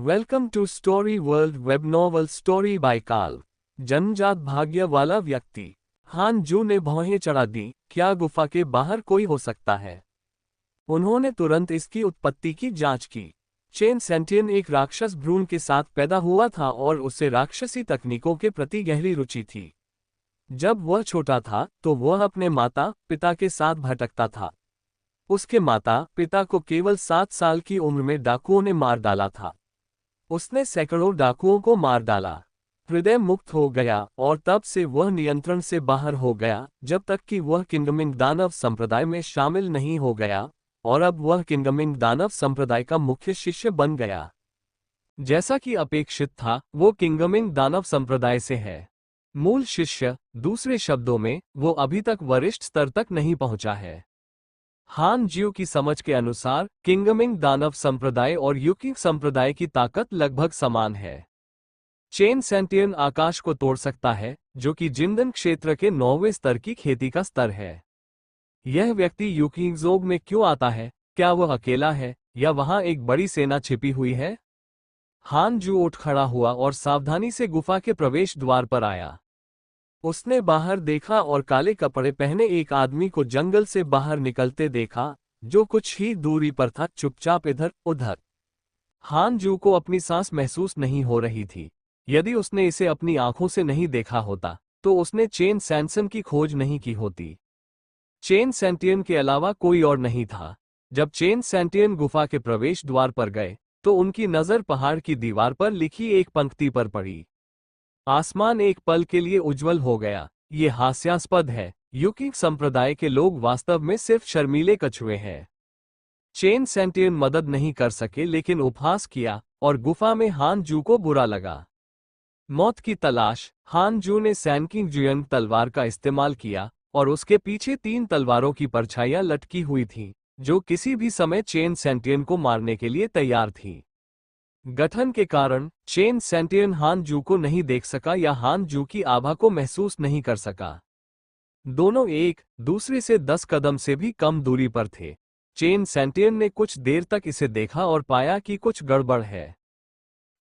Welcome to story world web novel story by काल। जन्मजात भाग्य वाला व्यक्ति। हान जू ने भौहें चढ़ा दी। क्या गुफा के बाहर कोई हो सकता है? उन्होंने तुरंत इसकी उत्पत्ति की जांच की। चेन सेंटियन एक राक्षस भ्रूण के साथ पैदा हुआ था और उसे राक्षसी तकनीकों के प्रति गहरी रुचि थी। जब वह छोटा था तो वह अपने माता पिता के साथ भटकता था। उसके माता पिता को केवल 7 साल की उम्र में डाकुओं ने मार डाला था। उसने सैकड़ों डाकुओं को मार डाला, हृदय मुक्त हो गया और तब से वह नियंत्रण से बाहर हो गया जब तक कि वह किंगमिंग दानव संप्रदाय में शामिल नहीं हो गया, और अब वह किंगमिंग दानव संप्रदाय का मुख्य शिष्य बन गया। जैसा कि अपेक्षित था, वो किंगमिंग दानव संप्रदाय से है। मूल शिष्य, दूसरे शब्दों में, वो अभी तक वरिष्ठ स्तर तक नहीं पहुंचा है। हान ज्यू की समझ के अनुसार किंगमिंग दानव संप्रदाय और युकिंग संप्रदाय की ताकत लगभग समान है। चेन सेंटियन आकाश को तोड़ सकता है, जो कि जिंदन क्षेत्र के 9वें स्तर की खेती का स्तर है। यह व्यक्ति युकिंगजोग में क्यों आता है? क्या वह अकेला है या वहां एक बड़ी सेना छिपी हुई है? हान जू उठ खड़ा हुआ और सावधानी से गुफा के प्रवेश द्वार पर आया। उसने बाहर देखा और काले कपड़े पहने एक आदमी को जंगल से बाहर निकलते देखा, जो कुछ ही दूरी पर था, चुपचाप इधर उधर। हान जू को अपनी सांस महसूस नहीं हो रही थी। यदि उसने इसे अपनी आंखों से नहीं देखा होता तो उसने चेन सैनसन की खोज नहीं की होती। चेन सेंटियन के अलावा कोई और नहीं था। जब चेन सेंटियन गुफा के प्रवेश द्वार पर गए तो उनकी नजर पहाड़ की दीवार पर लिखी एक पंक्ति पर पड़ी। आसमान एक पल के लिए उज्जवल हो गया। ये हास्यास्पद है। युकिंग संप्रदाय के लोग वास्तव में सिर्फ शर्मीले कछुए हैं। चेन सेंटियन मदद नहीं कर सके लेकिन उपहास किया और गुफा में हान जू को बुरा लगा। मौत की तलाश। हान जू ने सैनकिंग जुयंग तलवार का इस्तेमाल किया और उसके पीछे 3 तलवारों की परछाइयां लटकी हुई थीं, जो किसी भी समय चेन सेंटियन को मारने के लिए तैयार थीं। गठन के कारण चेन सेंटियन हान जू को नहीं देख सका या हान जू की आभा को महसूस नहीं कर सका। दोनों एक दूसरे से 10 कदम से भी कम दूरी पर थे। चेन सेंटियन ने कुछ देर तक इसे देखा और पाया कि कुछ गड़बड़ है।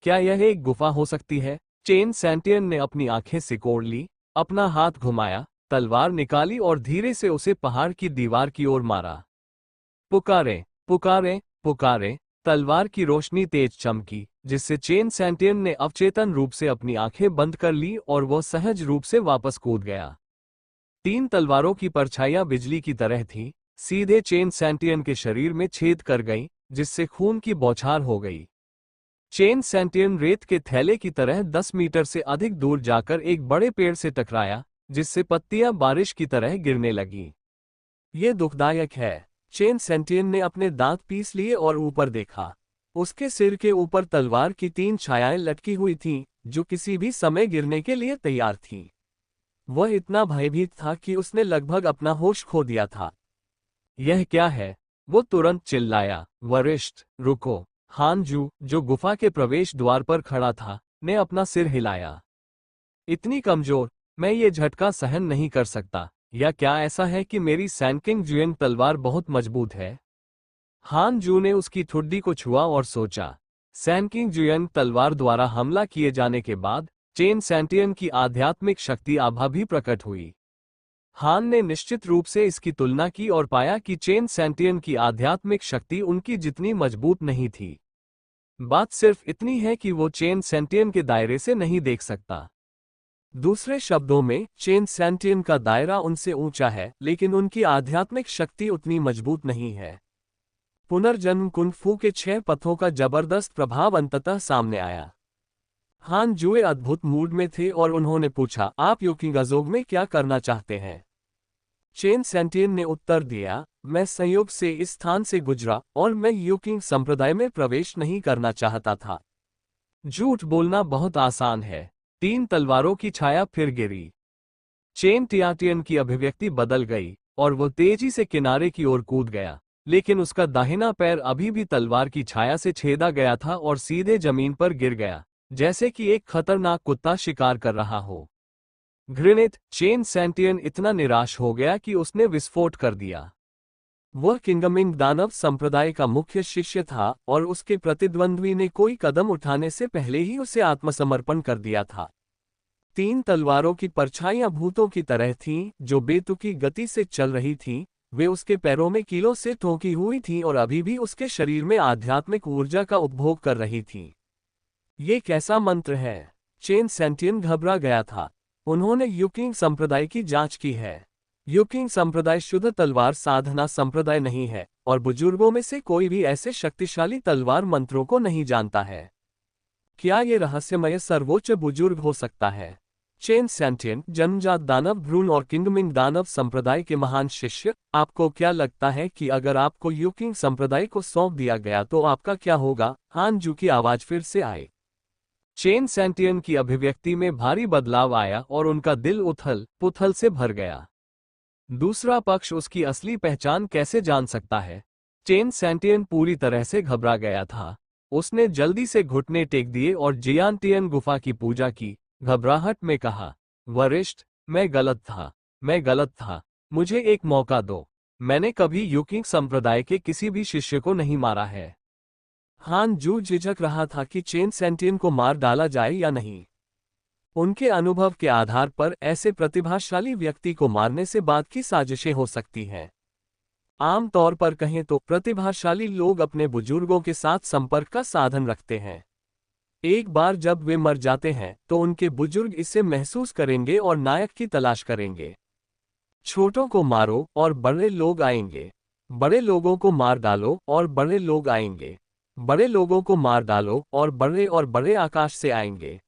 क्या यह एक गुफा हो सकती है? चेन सेंटियन ने अपनी आंखें सिकोड़ ली, अपना हाथ घुमाया, तलवार निकाली और धीरे से उसे पहाड़ की दीवार की ओर मारा। पुकारे पुकारे पुकारे। तलवार की रोशनी तेज चमकी, जिससे चेन सेंटियन ने अवचेतन रूप से अपनी आंखें बंद कर ली और वह सहज रूप से वापस कूद गया। 3 तलवारों की परछाइयां बिजली की तरह थीं, सीधे चेन सेंटियन के शरीर में छेद कर गईं, जिससे खून की बौछार हो गई। चेन सेंटियन रेत के थैले की तरह 10 मीटर से अधिक दूर जाकर एक बड़े पेड़ से टकराया, जिससे पत्तियां बारिश की तरह गिरने लगीं। ये दुखदायक है। चेन सेंटियन ने अपने दांत पीस लिए और ऊपर देखा। उसके सिर के ऊपर तलवार की 3 छायाएं लटकी हुई थीं, जो किसी भी समय गिरने के लिए तैयार थीं। वह इतना भयभीत था कि उसने लगभग अपना होश खो दिया था। यह क्या है? वो तुरंत चिल्लाया। वरिष्ठ, रुको। हान जू, जो गुफा के प्रवेश द्वार पर खड़ा था, ने अपना सिर हिलाया। इतनी कमजोर, मैं ये झटका सहन नहीं कर सकता। या क्या ऐसा है कि मेरी सैनकिंग जुएंग तलवार बहुत मजबूत है? हान जू ने उसकी ठुड्डी को छुआ और सोचा। सैनकिंग जुएंग तलवार द्वारा हमला किए जाने के बाद चेन सेंटियन की आध्यात्मिक शक्ति आभा भी प्रकट हुई। हान ने निश्चित रूप से इसकी तुलना की और पाया कि चेन सेंटियन की आध्यात्मिक शक्ति उनकी जितनी मजबूत नहीं थी। बात सिर्फ इतनी है कि वो चेन सेंटियन के दायरे से नहीं देख सकता। दूसरे शब्दों में, चेन सेंटियन का दायरा उनसे ऊंचा है, लेकिन उनकी आध्यात्मिक शक्ति उतनी मजबूत नहीं है। पुनर्जन्म कुंग फू के 6 पथों का जबरदस्त प्रभाव अंततः सामने आया। हान जुए अद्भुत मूड में थे और उन्होंने पूछा, आप युकिंगजोग में क्या करना चाहते हैं? चेन सेंटियन ने उत्तर दिया, मैं संयोग से इस स्थान से गुजरा और मैं युकिंग संप्रदाय में प्रवेश नहीं करना चाहता था। झूठ बोलना बहुत आसान है। 3 तलवारों की छाया फिर गिरी। चेन टियाटियन की अभिव्यक्ति बदल गई और वो तेजी से किनारे की ओर कूद गया, लेकिन उसका दाहिना पैर अभी भी तलवार की छाया से छेदा गया था और सीधे जमीन पर गिर गया, जैसे कि एक खतरनाक कुत्ता शिकार कर रहा हो। घृणित, चेन सेंटियन इतना निराश हो गया कि उसने विस्फोट कर दिया। वह किंगमिंग दानव संप्रदाय का मुख्य शिष्य था और उसके प्रतिद्वंद्वी ने कोई कदम उठाने से पहले ही उसे आत्मसमर्पण कर दिया था। 3 तलवारों की परछाइयां भूतों की तरह थीं, जो बेतुकी गति से चल रही थीं। वे उसके पैरों में कीलों से ठोंकी हुई थीं और अभी भी उसके शरीर में आध्यात्मिक ऊर्जा का उपभोग कर रही थीं। ये कैसा मंत्र है? चेन सेंटियन घबरा गया था। उन्होंने युकिंग संप्रदाय की जांच की है। युकिंग संप्रदाय शुद्ध तलवार साधना संप्रदाय नहीं है और बुजुर्गों में से कोई भी ऐसे शक्तिशाली तलवार मंत्रों को नहीं जानता है। क्या ये रहस्यमय सर्वोच्च बुजुर्ग हो सकता है? चेन सेंटियन, जन्मजात दानव भ्रूण और किंगमिंग दानव संप्रदाय के महान शिष्य, आपको क्या लगता है कि अगर आपको युकिंग संप्रदाय को सौंप दिया गया तो आपका क्या होगा? हान जू की आवाज फिर से आई। चेन सेंटियन की अभिव्यक्ति में भारी बदलाव आया और उनका दिल उथल पुथल से भर गया। दूसरा पक्ष उसकी असली पहचान कैसे जान सकता है? चेन सेंटियन पूरी तरह से घबरा गया था। उसने जल्दी से घुटने टेक दिए और जियांटियन गुफा की पूजा की। घबराहट में कहा, वरिष्ठ, मैं गलत था। मुझे एक मौका दो। मैंने कभी युकिंग संप्रदाय के किसी भी शिष्य को नहीं मारा है। हान जू झिझक रहा था कि चेन सेंटियन को मार डाला जाए या नहीं। उनके अनुभव के आधार पर ऐसे प्रतिभाशाली व्यक्ति को मारने से बाद की साजिशें हो सकती हैं। आम तौर पर कहें तो प्रतिभाशाली लोग अपने बुजुर्गों के साथ संपर्क का साधन रखते हैं। एक बार जब वे मर जाते हैं तो उनके बुजुर्ग इसे महसूस करेंगे और नायक की तलाश करेंगे। छोटों को मारो और बड़े लोग आएंगे। बड़े लोगों को मार डालो और बड़े लोग आएंगे। बड़े लोगों को मार डालो और बड़े आकाश से आएंगे।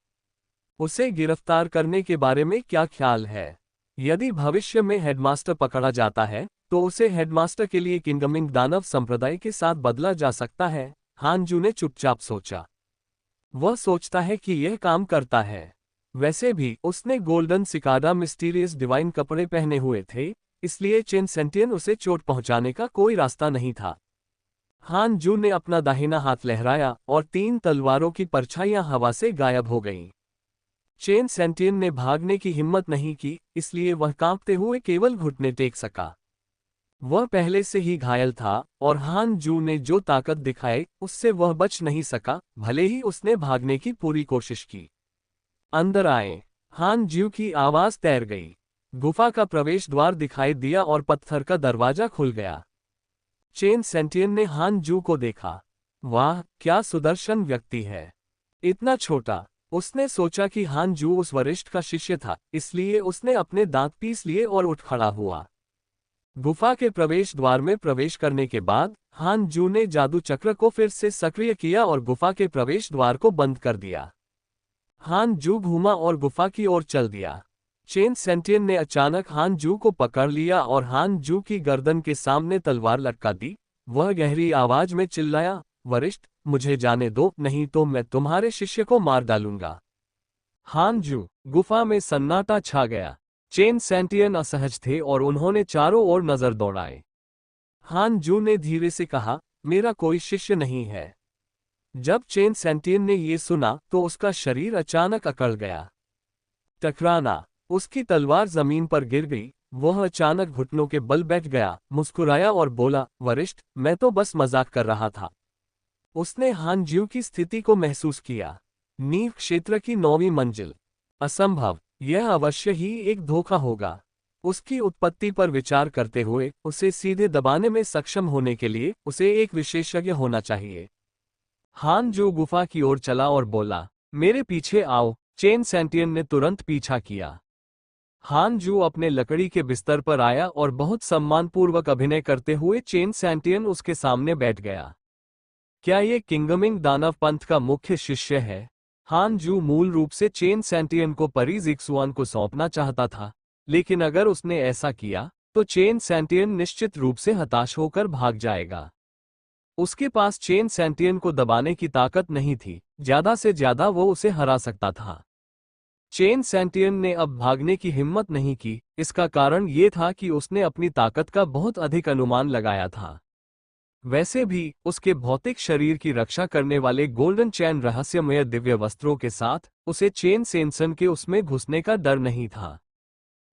उसे गिरफ्तार करने के बारे में क्या ख्याल है? यदि भविष्य में हेडमास्टर पकड़ा जाता है तो उसे हेडमास्टर के लिए किंगमिंग दानव संप्रदाय के साथ बदला जा सकता है। हान जू ने चुपचाप सोचा। वह सोचता है कि यह काम करता है। वैसे भी उसने गोल्डन सिकाडा मिस्टीरियस डिवाइन कपड़े पहने हुए थे, इसलिए चेन सेंटियन उसे चोट पहुंचाने का कोई रास्ता नहीं था। हान जू ने अपना दाहिना हाथ लहराया और 3 तलवारों की परछाइयां हवा से गायब हो गईं। चेन सेंटियन ने भागने की हिम्मत नहीं की, इसलिए वह कांपते हुए केवल घुटने टेक सका। वह पहले से ही घायल था और हान जू ने जो ताकत दिखाई उससे वह बच नहीं सका, भले ही उसने भागने की पूरी कोशिश की। अंदर आए। हान जू की आवाज तैर गई। गुफा का प्रवेश द्वार दिखाई दिया और पत्थर का दरवाजा खुल गया। चेन सेंटियन ने हान जू को देखा। वाह, क्या सुदर्शन व्यक्ति है। इतना छोटा। उसने सोचा कि हान जू उस वरिष्ठ का शिष्य था, इसलिए उसने अपने दांत पीस लिए और उठ खड़ा हुआ। गुफा के प्रवेश द्वार में प्रवेश करने के बाद हान जू ने जादू चक्र को फिर से सक्रिय किया और गुफा के प्रवेश द्वार को बंद कर दिया। हान जू घूमा और गुफा की ओर चल दिया। चेन सेंटियन ने अचानक हान जू को पकड़ लिया और हान जू की गर्दन के सामने तलवार लटका दी। वह गहरी आवाज में चिल्लाया, वरिष्ठ, मुझे जाने दो, नहीं तो मैं तुम्हारे शिष्य को मार डालूंगा। हान जू। गुफा में सन्नाटा छा गया। चेन सेंटियन असहज थे और उन्होंने चारों ओर नजर दौड़ाए। हान जू ने धीरे से कहा, मेरा कोई शिष्य नहीं है। जब चेन सेंटियन ने ये सुना तो उसका शरीर अचानक अकड़ गया। टकराना। उसकी तलवार जमीन पर गिर गई। वह अचानक घुटनों के बल बैठ गया, मुस्कुराया और बोला, वरिष्ठ, मैं तो बस मजाक कर रहा था। उसने हान जू की स्थिति को महसूस किया। नींव क्षेत्र की 9वीं मंजिल। असंभव। यह अवश्य ही एक धोखा होगा। उसकी उत्पत्ति पर विचार करते हुए उसे सीधे दबाने में सक्षम होने के लिए उसे एक विशेषज्ञ होना चाहिए। हान जू गुफा की ओर चला और बोला, मेरे पीछे आओ। चेन सेंटियन ने तुरंत पीछा किया। हान जू अपने लकड़ी के बिस्तर पर आया और बहुत सम्मानपूर्वक अभिनय करते हुए चेन सेंटियन उसके सामने बैठ गया। क्या ये किंगमिंग दानव पंथ का मुख्य शिष्य है? हान जू मूल रूप से चेन सेंटियन को परी जिक्सुआन को सौंपना चाहता था, लेकिन अगर उसने ऐसा किया तो चेन सेंटियन निश्चित रूप से हताश होकर भाग जाएगा। उसके पास चेन सेंटियन को दबाने की ताकत नहीं थी, ज्यादा से ज्यादा वो उसे हरा सकता था। चेन सेंटियन ने अब भागने की हिम्मत नहीं की। इसका कारण ये था कि उसने अपनी ताकत का बहुत अधिक अनुमान लगाया था। वैसे भी उसके भौतिक शरीर की रक्षा करने वाले गोल्डन चैन रहस्यमय दिव्य वस्त्रों के साथ उसे चेन सेंसन के उसमें घुसने का डर नहीं था।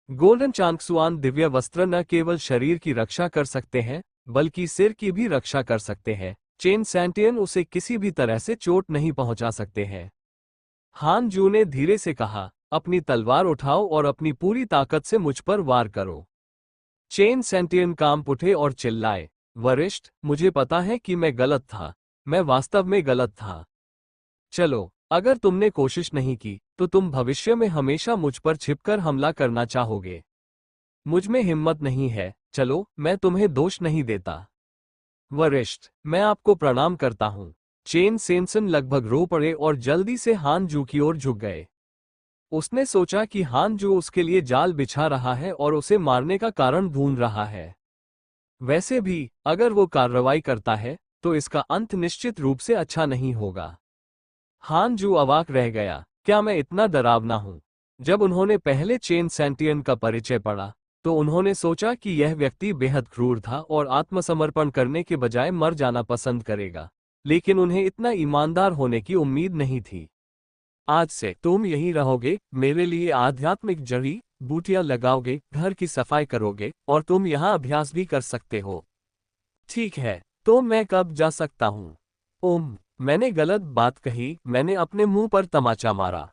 गोल्डन चांगसुआन दिव्य वस्त्र न केवल शरीर की रक्षा कर सकते हैं, बल्कि सिर की भी रक्षा कर सकते हैं। चेन सैंटियन उसे किसी भी तरह से चोट नहीं पहुंचा सकते हैं। हान जू ने धीरे से कहा, अपनी तलवार उठाओ और अपनी पूरी ताकत से मुझ पर वार करो। चेन सैंटियन कांप उठे और चिल्लाए, वरिष्ठ, मुझे पता है कि मैं गलत था। मैं वास्तव में गलत था। चलो, अगर तुमने कोशिश नहीं की तो तुम भविष्य में हमेशा मुझ पर छिपकर हमला करना चाहोगे। मुझ में हिम्मत नहीं है। चलो, मैं तुम्हें दोष नहीं देता। वरिष्ठ, मैं आपको प्रणाम करता हूं। चेन सेंसन लगभग रो पड़े और जल्दी से हान जू की ओर झुक गए। उसने सोचा कि हान जू उसके लिए जाल बिछा रहा है और उसे मारने का कारण ढूंढ रहा है। वैसे भी, अगर वो कार्रवाई करता है तो इसका अंत निश्चित रूप से अच्छा नहीं होगा। हान जू अवाक रह गया, क्या मैं इतना डरावना हूं? जब उन्होंने पहले चेन सैंटियन का परिचय पढ़ा तो उन्होंने सोचा कि यह व्यक्ति बेहद क्रूर था और आत्मसमर्पण करने के बजाय मर जाना पसंद करेगा, लेकिन उन्हें इतना ईमानदार होने की उम्मीद नहीं थी। आज से तुम यहीं रहोगे, मेरे लिए आध्यात्मिक जड़ी बूटियां लगाओगे, घर की सफाई करोगे और तुम यहाँ अभ्यास भी कर सकते हो। ठीक है, तो मैं कब जा सकता हूँ? मैंने गलत बात कही। मैंने अपने मुंह पर तमाचा मारा।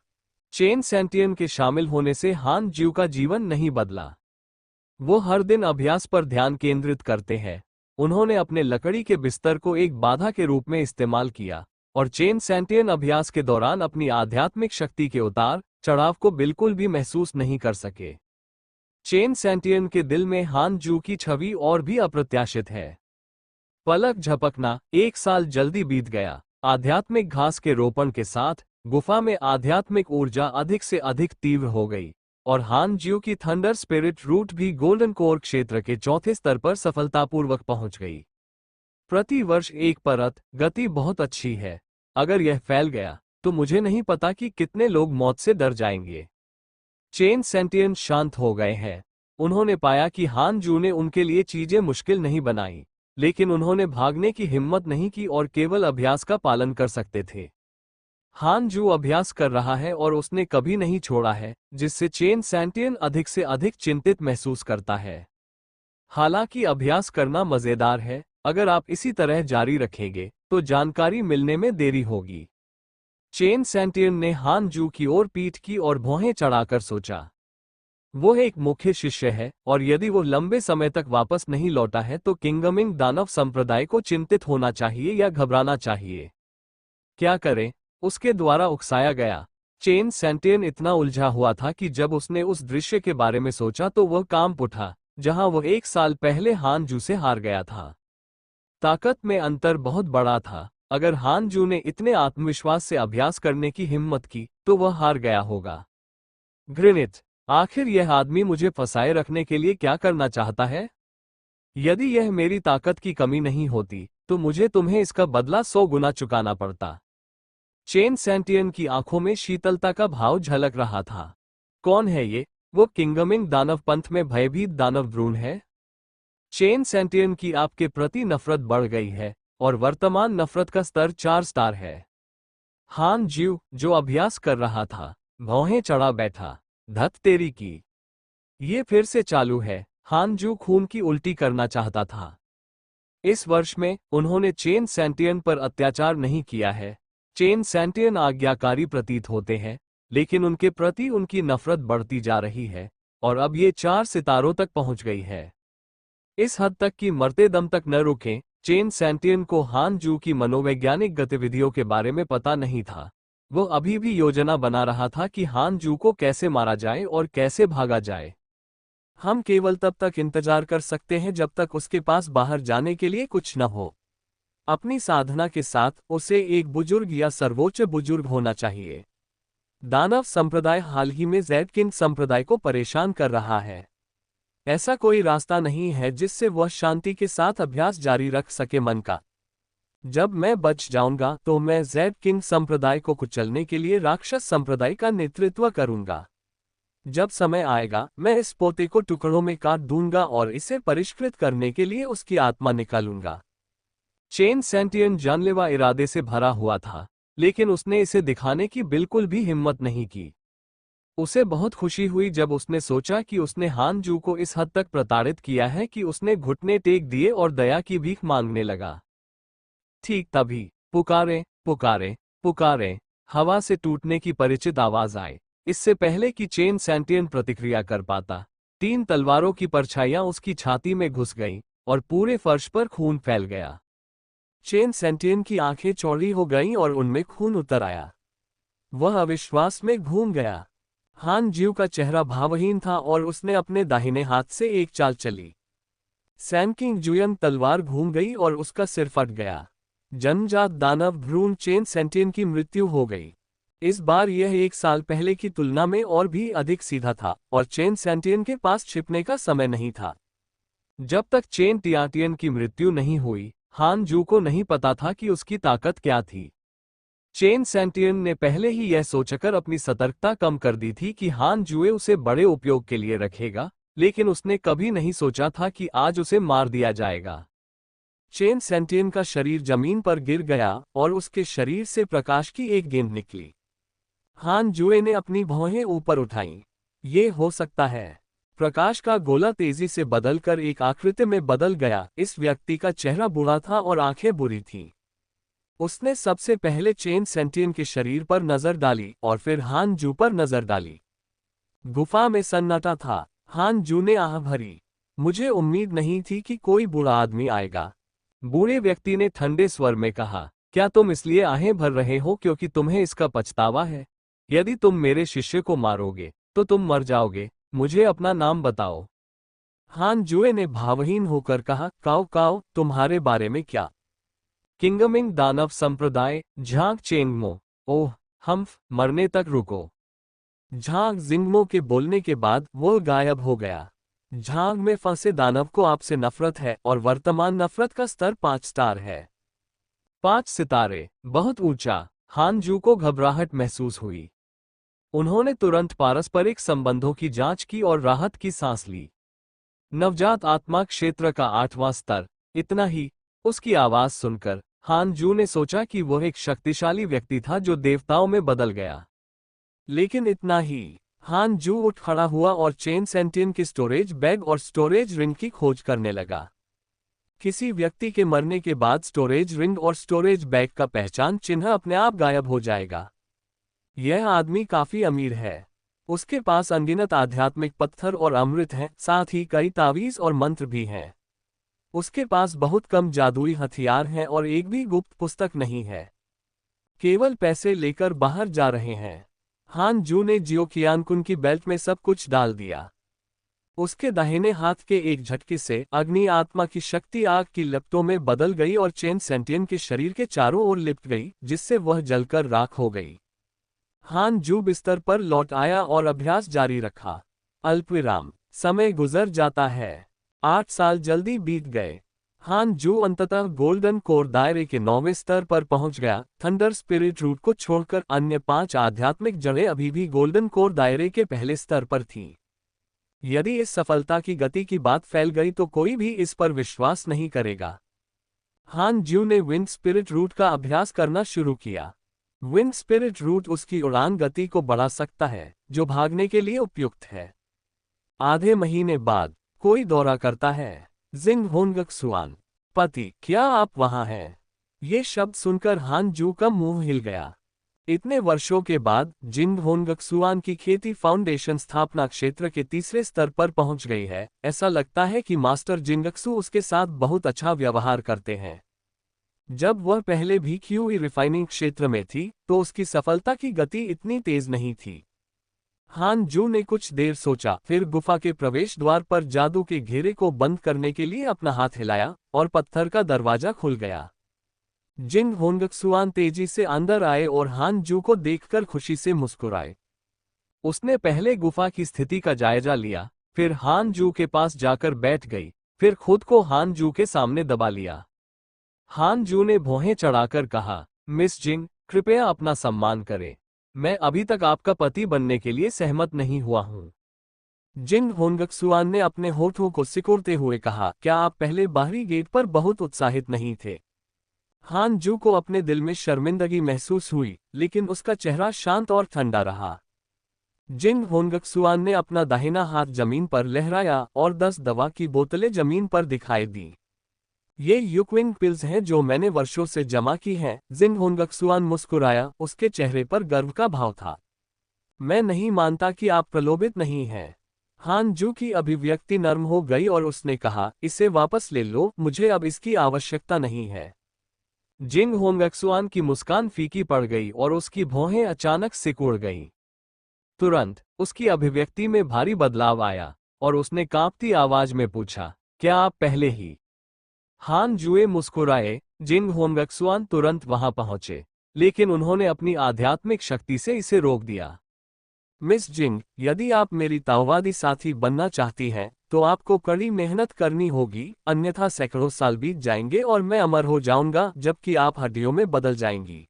चेन सैंटियन के शामिल होने से हान ज्यू का जीवन नहीं बदला। वो हर दिन अभ्यास पर ध्यान केंद्रित करते हैं। उन्होंने अपने लकड़ी के बिस्तर को एक बाधा के रूप में इस्तेमाल किया और चेन सैंटियन अभ्यास के दौरान अपनी आध्यात्मिक शक्ति के उतार चढ़ाव को बिल्कुल भी महसूस नहीं कर सके। चेन सैंटियन के दिल में हान जू की छवि और भी अप्रत्याशित है। पलक झपकना, 1 साल जल्दी बीत गया। आध्यात्मिक घास के रोपण के साथ गुफा में आध्यात्मिक ऊर्जा अधिक से अधिक तीव्र हो गई और हान ज्यू की थंडर स्पिरिट रूट भी गोल्डन कोर क्षेत्र के चौथे स्तर पर सफलतापूर्वक पहुंच गई। प्रति वर्ष एक परत, गति बहुत अच्छी है। अगर यह फैल गया तो मुझे नहीं पता कि कितने लोग मौत से डर जाएंगे। चेन सेंटियन शांत हो गए हैं। उन्होंने पाया कि हान जू ने उनके लिए चीजें मुश्किल नहीं बनाई, लेकिन उन्होंने भागने की हिम्मत नहीं की और केवल अभ्यास का पालन कर सकते थे। हान जू अभ्यास कर रहा है और उसने कभी नहीं छोड़ा है, जिससे चेन सैंटियन अधिक से अधिक चिंतित महसूस करता है। हालांकि अभ्यास करना मजेदार है, अगर आप इसी तरह जारी रखेंगे तो जानकारी मिलने में देरी होगी। चेन सैंटियन ने हान जू की ओर पीठ की और भौहें चढ़ाकर सोचा। वो एक मुख्य शिष्य है और यदि वो लंबे समय तक वापस नहीं लौटा है तो किंगमिंग दानव संप्रदाय को चिंतित होना चाहिए या घबराना चाहिए। क्या करें? उसके द्वारा उकसाया गया। चेन सैंटियन इतना उलझा हुआ था कि जब उसने उस दृश्य के बारे में सोचा तो वह कांप उठा, जहां वह 1 साल पहले हान जू से हार गया था। ताकत में अंतर बहुत बड़ा था। अगर हान जू ने इतने आत्मविश्वास से अभ्यास करने की हिम्मत की तो वह हार गया होगा। घृणित! आखिर यह आदमी मुझे फंसाए रखने के लिए क्या करना चाहता है? यदि यह मेरी ताकत की कमी नहीं होती तो मुझे तुम्हें इसका बदला 100 गुना चुकाना पड़ता। चेन सैंटियन की आंखों में शीतलता का भाव झलक रहा था। कौन है ये? वो किंगमिंग दानव पंथ में भयभीत दानव द्रोण है? चेन सैंटियन की आपके प्रति नफरत बढ़ गई है और वर्तमान नफरत का स्तर 4 स्टार है। हान ज्यू, जो अभ्यास कर रहा था, भौहें चढ़ा बैठा। धत तेरी की! ये फिर से चालू है। हान जू खून की उल्टी करना चाहता था। इस वर्ष में उन्होंने चेन सैंटियन पर अत्याचार नहीं किया है। चेन सैंटियन आज्ञाकारी प्रतीत होते हैं, लेकिन उनके प्रति उनकी नफरत बढ़ती जा रही है और अब ये 4 सितारों तक पहुंच गई है। इस हद तक कि मरते दम तक न रुकें। चेन सैंटियन को हान जू की मनोवैज्ञानिक गतिविधियों के बारे में पता नहीं था। वो अभी भी योजना बना रहा था कि हान जू को कैसे मारा जाए और कैसे भागा जाए। हम केवल तब तक इंतजार कर सकते हैं जब तक उसके पास बाहर जाने के लिए कुछ न हो। अपनी साधना के साथ उसे एक बुजुर्ग या सर्वोच्च बुजुर्ग होना चाहिए। दानव संप्रदाय हाल ही में ज़ेडकिन संप्रदाय को परेशान कर रहा है। ऐसा कोई रास्ता नहीं है जिससे वह शांति के साथ अभ्यास जारी रख सके। मन का, जब मैं बच जाऊंगा तो मैं ज़ेडकिन संप्रदाय को कुचलने के लिए राक्षस संप्रदाय का नेतृत्व करूंगा। जब समय आएगा मैं इस पोते को टुकड़ों में काट दूंगा और इसे परिष्कृत करने के लिए उसकी आत्मा निकालूंगा। चेन सैंटियन जानलेवा इरादे से भरा हुआ था, लेकिन उसने इसे दिखाने की बिल्कुल भी हिम्मत नहीं की। उसे बहुत खुशी हुई जब उसने सोचा कि उसने हान जू को इस हद तक प्रताड़ित किया है कि उसने घुटने टेक दिए और दया की भीख मांगने लगा। ठीक तभी पुकारे पुकारे पुकारे हवा से टूटने की परिचित आवाज आई। इससे पहले कि चेन सेंटियन प्रतिक्रिया कर पाता, 3 तलवारों की परछाइयां उसकी छाती में घुस गईं और पूरे फर्श पर खून फैल गया। चेन सेंटियन की आंखें चौड़ी हो गईं और उनमें खून उतर आया। वह अविश्वास में घूम गया। हान ज्यू का चेहरा भावहीन था और उसने अपने दाहिने हाथ से एक चाल चली। सैन किंग जुयंग तलवार घूम गई और उसका सिर फट गया। जन्मजात दानव भ्रूण चेन सेंटियन की मृत्यु हो गई। इस बार यह 1 साल पहले की तुलना में और भी अधिक सीधा था और चेन सेंटियन के पास छिपने का समय नहीं था। जब तक चेन टियाटियन की मृत्यु नहीं हुई, हान जू को नहीं पता था कि उसकी ताकत क्या थी। चेन सेंटियन ने पहले ही यह सोचकर अपनी सतर्कता कम कर दी थी कि हान जुए उसे बड़े उपयोग के लिए रखेगा, लेकिन उसने कभी नहीं सोचा था कि आज उसे मार दिया जाएगा। चेन सेंटियन का शरीर जमीन पर गिर गया और उसके शरीर से प्रकाश की एक गेंद निकली। हान जुए ने अपनी भौहें ऊपर उठाईं। ये हो सकता है। प्रकाश का गोला तेजी से बदलकर एक आकृति में बदल गया। इस व्यक्ति का चेहरा बूढ़ा था और आंखें बुरी थीं। उसने सबसे पहले चेन सेंटियन के शरीर पर नजर डाली और फिर हान जू पर नजर डाली। गुफा में सन्नाटा था। हान जू ने आह भरी। मुझे उम्मीद नहीं थी कि कोई बूढ़ा आदमी आएगा। बूढ़े व्यक्ति ने ठंडे स्वर में कहा, क्या तुम इसलिए आहें भर रहे हो क्योंकि तुम्हें इसका पछतावा है? यदि तुम मेरे शिष्य को मारोगे तो तुम मर जाओगे। मुझे अपना नाम बताओ। हान जुए ने भावहीन होकर कहा, काओ काओ, तुम्हारे बारे में क्या? किंगमिंग दानव संप्रदाय, झांग चेंगमो। ओह, हम्फ, मरने तक रुको। झांग जिंगमो के बोलने के बाद वो गायब हो गया। झांग में फंसे दानव को आपसे नफरत है और वर्तमान नफरत का स्तर 5 स्टार है। 5 सितारे, बहुत ऊंचा। हान जू को घबराहट महसूस हुई। उन्होंने तुरंत पारस्परिक संबंधों की जांच की और राहत की सांस ली। नवजात आत्मा क्षेत्र का 8वां स्तर, इतना ही। उसकी आवाज सुनकर हान जू ने सोचा कि वह एक शक्तिशाली व्यक्ति था जो देवताओं में बदल गया। लेकिन इतना ही। हान जू उठ खड़ा हुआ और चेन सेंटियन की स्टोरेज बैग और स्टोरेज रिंग की खोज करने लगा। किसी व्यक्ति के मरने के बाद स्टोरेज रिंग और स्टोरेज बैग का पहचान चिन्ह अपने आप गायब हो जाएगा। यह आदमी काफी अमीर है। उसके पास अनगिनत आध्यात्मिक पत्थर और अमृत हैं, साथ ही कई तावीज और मंत्र भी हैं। उसके पास बहुत कम जादुई हथियार हैं और एक भी गुप्त पुस्तक नहीं है। केवल पैसे लेकर बाहर जा रहे हैं। हान जू ने जियो कियानकुन की बेल्ट में सब कुछ डाल दिया। उसके दाहिने हाथ के एक झटके से अग्नि आत्मा की शक्ति आग की लपटों में बदल गई और चेन सेंटियन के शरीर के चारों ओर लिपट गई, जिससे वह जलकर राख हो गई। हान जू बिस्तर पर लौट आया और अभ्यास जारी रखा। अल्पविराम। समय गुजर जाता है। 8 साल जल्दी बीत गए। हान जू अंततः गोल्डन कोर दायरे के 9वें स्तर पर पहुंच गया। थंडर स्पिरिट रूट को छोड़कर अन्य 5 आध्यात्मिक जड़ें अभी भी गोल्डन कोर दायरे के पहले स्तर पर थीं। यदि इस सफलता की गति की बात फैल गई तो कोई भी इस पर विश्वास नहीं करेगा। हान ज्यू ने विंड स्पिरिट रूट का अभ्यास करना शुरू किया। विंड स्पिरिट रूट उसकी उड़ान गति को बढ़ा सकता है, जो भागने के लिए उपयुक्त है। आधे महीने बाद कोई दौरा करता है। जिंग होंगक्सुआन। पति, क्या आप वहां हैं? ये शब्द सुनकर हान जू का मुंह हिल गया। इतने वर्षों के बाद जिंग होंगक्सुआन की खेती फाउंडेशन स्थापना क्षेत्र के 3रे स्तर पर पहुंच गई है। ऐसा लगता है कि मास्टर जिंगक्सु उसके साथ बहुत अच्छा व्यवहार करते हैं। जब वह पहले भी क्यूई रिफाइनिंग क्षेत्र में थी तो उसकी सफलता की गति इतनी तेज नहीं थी। हान जू ने कुछ देर सोचा, फिर गुफा के प्रवेश द्वार पर जादू के घेरे को बंद करने के लिए अपना हाथ हिलाया और पत्थर का दरवाजा खुल गया। जिंग होंगक्सुआन तेजी से अंदर आए और हान जू को देखकर खुशी से मुस्कुराए। उसने पहले गुफा की स्थिति का जायजा लिया, फिर हान जू के पास जाकर बैठ गई, फिर खुद को हान जू के सामने दबा लिया। हान जू ने भौहें चढ़ाकर कहा, मिस जिंग, कृपया अपना सम्मान करें। मैं अभी तक आपका पति बनने के लिए सहमत नहीं हुआ हूं। जिंग होंगक्सुआन ने अपने होठों को सिकुड़ते हुए कहा, क्या आप पहले बाहरी गेट पर बहुत उत्साहित नहीं थे? हान जू को अपने दिल में शर्मिंदगी महसूस हुई, लेकिन उसका चेहरा शांत और ठंडा रहा। जिंग होंगक्सुआन ने अपना दाहिना हाथ जमीन पर लहराया और 10 दवा की बोतलें जमीन पर दिखाई दी। ये यूक्विंग पिल्स हैं जो मैंने वर्षों से जमा की हैं। जिंग होंगक्सुआन मुस्कुराया, उसके चेहरे पर गर्व का भाव था। मैं नहीं मानता कि आप प्रलोभित नहीं हैं। हान जू की अभिव्यक्ति नर्म हो गई और उसने कहा, इसे वापस ले लो, मुझे अब इसकी आवश्यकता नहीं है। जिंग होंगक्सुआन की मुस्कान फीकी पड़ गई और उसकी भौहें अचानक सिकुड़ गईं। तुरंत उसकी अभिव्यक्ति में भारी बदलाव आया और उसने कांपती आवाज में पूछा, क्या आप पहले ही? हान जुए मुस्कुराए। जिंग होंगक्सुआन तुरंत वहां पहुंचे, लेकिन उन्होंने अपनी आध्यात्मिक शक्ति से इसे रोक दिया। मिस जिंग, यदि आप मेरी ताओवादी साथी बनना चाहती हैं, तो आपको कड़ी मेहनत करनी होगी, अन्यथा सैकड़ों साल बीत जाएंगे और मैं अमर हो जाऊंगा, जबकि आप हड्डियों में बदल जाएंगी।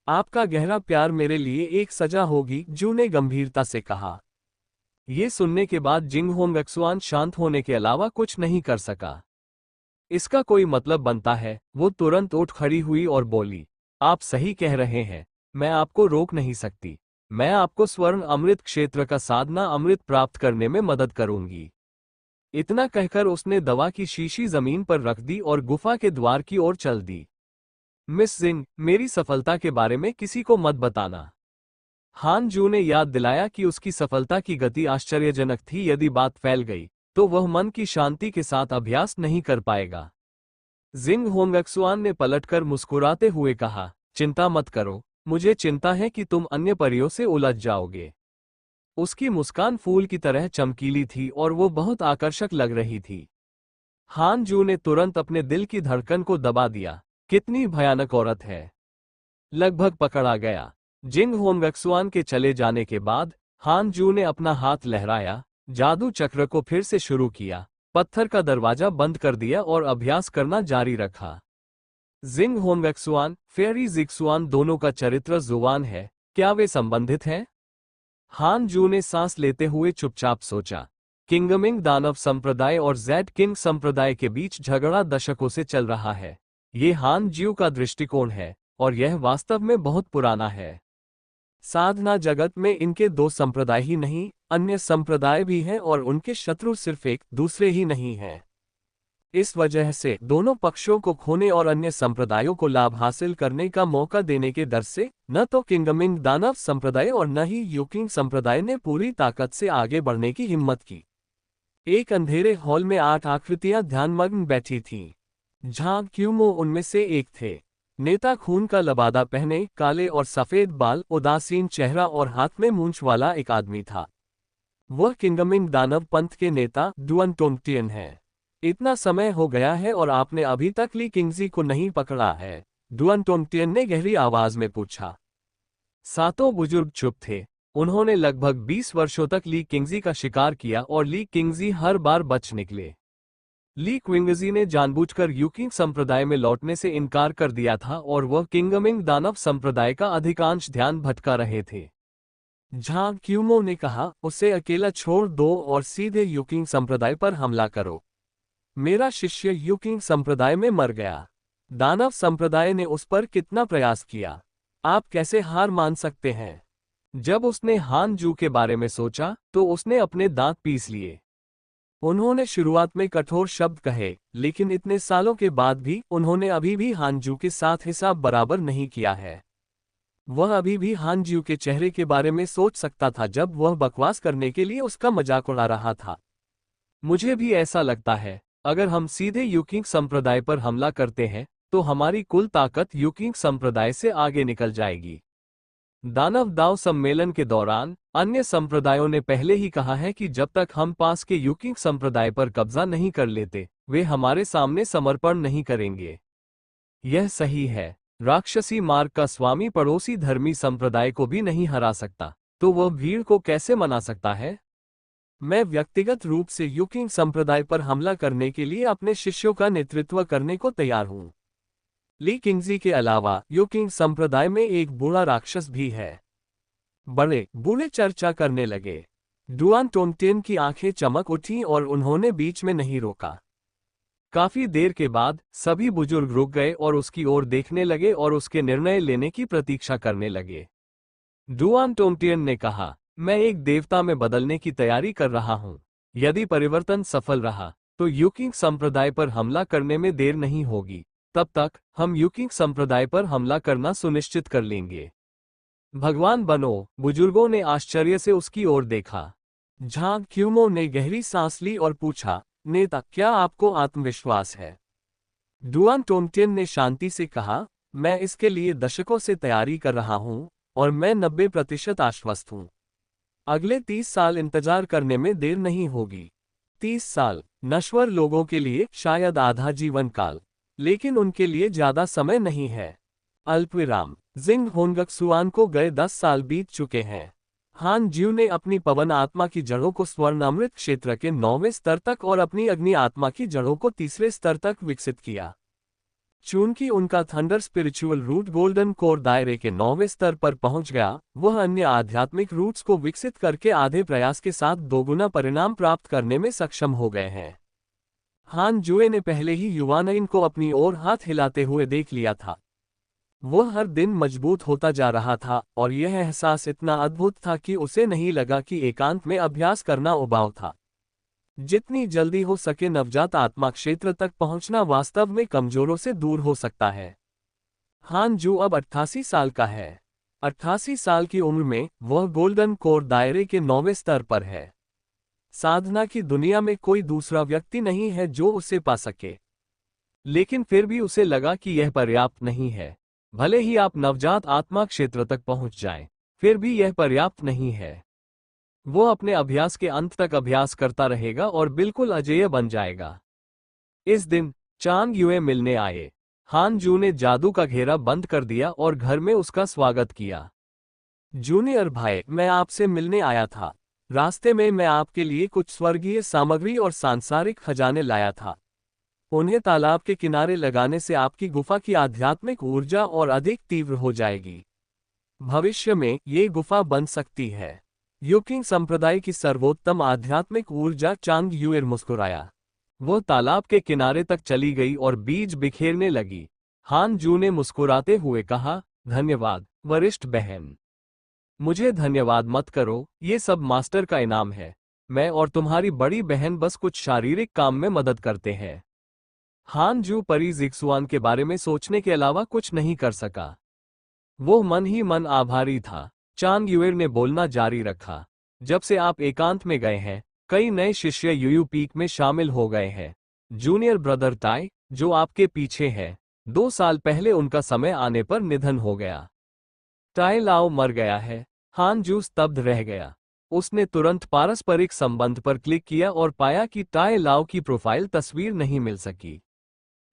आपका गहरा प्यार मेरे लिए एक सजा होगी, जू ने गंभीरता से कहा। ये सुनने के बाद जिंग होंगक्सुआन शांत होने के अलावा कुछ नहीं कर सका। इसका कोई मतलब बनता है। वो तुरंत उठ खड़ी हुई और बोली, आप सही कह रहे हैं, मैं आपको रोक नहीं सकती। मैं आपको स्वर्ण अमृत क्षेत्र का साधना अमृत प्राप्त करने में मदद करूंगी। इतना कहकर उसने दवा की शीशी जमीन पर रख दी और गुफा के द्वार की ओर चल दी। मिस जिंग, मेरी सफलता के बारे में किसी को मत बताना। हान जू ने याद दिलाया कि उसकी सफलता की गति आश्चर्यजनक थी। यदि बात फैल गई तो वह मन की शांति के साथ अभ्यास नहीं कर पाएगा। जिंग होंगक्सुआन ने पलटकर मुस्कुराते हुए कहा, चिंता मत करो, मुझे चिंता है कि तुम अन्य परियों से उलझ जाओगे। उसकी मुस्कान फूल की तरह चमकीली थी और वो बहुत आकर्षक लग रही थी। हान जू ने तुरंत अपने दिल की धड़कन को दबा दिया। कितनी भयानक औरत है। लगभग पकड़ा गया। जिंग होंगक्सुआन के चले जाने के बाद हान जू ने अपना हाथ लहराया, जादू चक्र को फिर से शुरू किया, पत्थर का दरवाजा बंद कर दिया और अभ्यास करना जारी रखा। जिंग होंगक्सुआन, फेयरी जिक्सुआन दोनों का चरित्र जुवान है, क्या वे संबंधित हैं? हान जू ने सांस लेते हुए चुपचाप सोचा। किंगमिंग दानव संप्रदाय और ज़ेड किंग संप्रदाय के बीच झगड़ा दशकों से चल रहा है। ये हान ज्यू का दृष्टिकोण है और यह वास्तव में बहुत पुराना है। साधना जगत में इनके दो संप्रदाय ही नहीं, अन्य संप्रदाय भी हैं और उनके शत्रु सिर्फ एक दूसरे ही नहीं हैं। इस वजह से दोनों पक्षों को खोने और अन्य संप्रदायों को लाभ हासिल करने का मौका देने के डर से न तो किंगमिंग दानव संप्रदाय और न ही यूकिंग संप्रदाय ने पूरी ताकत से आगे बढ़ने की हिम्मत की। एक अंधेरे हॉल में 8 आकृतियां ध्यानमग्न बैठी थीं। झांग क्यूमो उनमें से एक थे। नेता खून का लबादा पहने, काले और सफेद बाल, उदासीन चेहरा और हाथ में मूंछ वाला एक आदमी था। वह किंगमिंग दानव पंथ के नेता डुअन टोंगटियन है। इतना समय हो गया है और आपने अभी तक ली किंगजी को नहीं पकड़ा है? डुअन टोंगटियन ने गहरी आवाज में पूछा। सातों बुजुर्ग चुप थे। उन्होंने लगभग 20 वर्षों तक ली किंगजी का शिकार किया और ली किंगजी हर बार बच निकले। ली क्विंगजी ने जानबूझकर यूकिंग संप्रदाय में लौटने से इनकार कर दिया था और वह किंगमिंग दानव संप्रदाय का अधिकांश ध्यान भटका रहे थे। झांग क्यूमो ने कहा, उसे अकेला छोड़ दो और सीधे यूकिंग संप्रदाय पर हमला करो। मेरा शिष्य यूकिंग संप्रदाय में मर गया। दानव संप्रदाय ने उस पर कितना प्रयास किया। आप कैसे हार मान सकते हैं? जब उसने हान जू के बारे में सोचा तो उसने अपने दांत पीस लिए। उन्होंने शुरुआत में कठोर शब्द कहे, लेकिन इतने सालों के बाद भी उन्होंने अभी भी हान जू के साथ हिसाब बराबर नहीं किया है। वह अभी भी हान जू के चेहरे के बारे में सोच सकता था जब वह बकवास करने के लिए उसका मजाक उड़ा रहा था। मुझे भी ऐसा लगता है। अगर हम सीधे यूकिंग संप्रदाय पर हमला करते हैं तो हमारी कुल ताकत यूकिंग संप्रदाय से आगे निकल जाएगी। दानव दाव सम्मेलन के दौरान अन्य संप्रदायों ने पहले ही कहा है कि जब तक हम पास के यूकिंग संप्रदाय पर कब्जा नहीं कर लेते, वे हमारे सामने समर्पण नहीं करेंगे। यह सही है। राक्षसी मार्ग का स्वामी पड़ोसी धर्मी संप्रदाय को भी नहीं हरा सकता, तो वह भीड़ को कैसे मना सकता है? मैं व्यक्तिगत रूप से यूकिंग संप्रदाय पर हमला करने के लिए अपने शिष्यों का नेतृत्व करने को तैयार हूं। ली किंगजी के अलावा यूकिंग संप्रदाय में एक बूढ़ा राक्षस भी है। बड़े बूढ़े चर्चा करने लगे। डुआन टोंगटियन की आंखें चमक उठीं और उन्होंने बीच में नहीं रोका। काफी देर के बाद सभी बुजुर्ग रुक गए और उसकी ओर देखने लगे और उसके निर्णय लेने की प्रतीक्षा करने लगे। डुआन टोंगटियन ने कहा, मैं एक देवता में बदलने की तैयारी कर रहा हूँ। यदि परिवर्तन सफल रहा तो यूकिंग संप्रदाय पर हमला करने में देर नहीं होगी। तब तक हम यूकिंग संप्रदाय पर हमला करना सुनिश्चित कर लेंगे। भगवान बनो, बुजुर्गों ने आश्चर्य से उसकी ओर देखा। झांग क्यूमो ने गहरी सांस ली और पूछा, नेता, क्या आपको आत्मविश्वास है? डुआन टोंगटिन ने शांति से कहा, मैं इसके लिए दशकों से तैयारी कर रहा हूं और मैं 90% आश्वस्त हूं। अगले 30 साल इंतजार करने में देर नहीं होगी। 30 साल नश्वर लोगों के लिए शायद आधा जीवन काल, लेकिन उनके लिए ज्यादा समय नहीं है। अल्पविराम। जिंग होंगक्सुआन को गए 10 साल बीत चुके हैं। हान ज्यू ने अपनी पवन आत्मा की जड़ों को स्वर्ण अमृत क्षेत्र के 9वें स्तर तक और अपनी अग्नि आत्मा की जड़ों को 3रे स्तर तक विकसित किया। चूंकि उनका thunder spiritual root golden core दायरे के 9वें स्तर पर पहुंच गया, वह अन्य आध्यात्मिक रूट्स को विकसित करके आधे प्रयास के साथ दोगुना परिणाम प्राप्त करने में सक्षम हो गए हैं। हान जुए ने पहले ही युवानइन को अपनी ओर हाथ हिलाते हुए देख लिया था। वह हर दिन मजबूत होता जा रहा था और यह एहसास इतना अद्भुत था कि उसे नहीं लगा कि एकांत में अभ्यास करना उबाऊ था। जितनी जल्दी हो सके नवजात आत्मा क्षेत्र तक पहुंचना वास्तव में कमजोरों से दूर हो सकता है। हान जू अब 88 साल का है। 88 साल की उम्र में वह गोल्डन कोर दायरे के 9वें स्तर पर है। साधना की दुनिया में कोई दूसरा व्यक्ति नहीं है जो उसे पा सके। लेकिन फिर भी उसे लगा कि यह पर्याप्त नहीं है। भले ही आप नवजात आत्मा क्षेत्र तक पहुंच जाएं, फिर भी यह पर्याप्त नहीं है। वो अपने अभ्यास के अंत तक अभ्यास करता रहेगा और बिल्कुल अजेय बन जाएगा। इस दिन चांग युए मिलने आए। हान जू ने जादू का घेरा बंद कर दिया और घर में उसका स्वागत किया। जूनियर भाई, मैं आपसे मिलने आया था। रास्ते में मैं आपके लिए कुछ स्वर्गीय सामग्री और सांसारिक खजाने लाया था। उन्हें तालाब के किनारे लगाने से आपकी गुफा की आध्यात्मिक ऊर्जा और अधिक तीव्र हो जाएगी। भविष्य में ये गुफा बन सकती है। यूकिंग संप्रदाय की सर्वोत्तम आध्यात्मिक ऊर्जा। चांग युएर मुस्कुराया। वो तालाब के किनारे तक चली गई और बीज बिखेरने लगी। हान जू ने मुस्कुराते हुए कहा, धन्यवाद वरिष्ठ बहन। मुझे धन्यवाद मत करो, ये सब मास्टर का इनाम है। मैं और तुम्हारी बड़ी बहन बस कुछ शारीरिक काम में मदद करते हैं। हान जू परी जिक्सुआन के बारे में सोचने के अलावा कुछ नहीं कर सका। वो मन ही मन आभारी था। चांग युएर ने बोलना जारी रखा, जब से आप एकांत में गए हैं, कई नए शिष्य यूयू पीक में शामिल हो गए हैं। जूनियर ब्रदर टाई, जो आपके पीछे है, 2 साल पहले उनका समय आने पर निधन हो गया। टाई लाओ मर गया है। हान जू स्तब्ध रह गया। उसने तुरंत पारस्परिक संबंध पर क्लिक किया और पाया कि टाई लाओ की प्रोफाइल तस्वीर नहीं मिल सकी।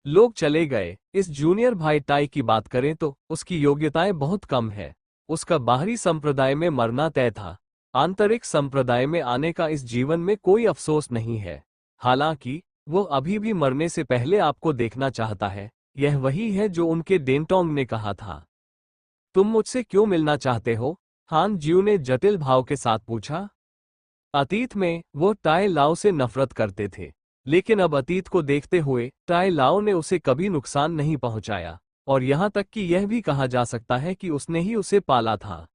लोग चले गए। इस जूनियर भाई टाई की बात करें तो उसकी योग्यताएं बहुत कम है। उसका बाहरी संप्रदाय में मरना तय था। आंतरिक संप्रदाय में आने का इस जीवन में कोई अफसोस नहीं है। हालांकि वो अभी भी मरने से पहले आपको देखना चाहता है। यह वही है जो उनके डेंटोंग ने कहा था। तुम मुझसे क्यों मिलना चाहते हो? हान ज्यू ने जटिल भाव के साथ पूछा। अतीत में वो टाई लाओ से नफरत करते थे, लेकिन अब अतीत को देखते हुए टाई लाओ ने उसे कभी नुकसान नहीं पहुंचाया, और यहां तक कि यह भी कहा जा सकता है कि उसने ही उसे पाला था।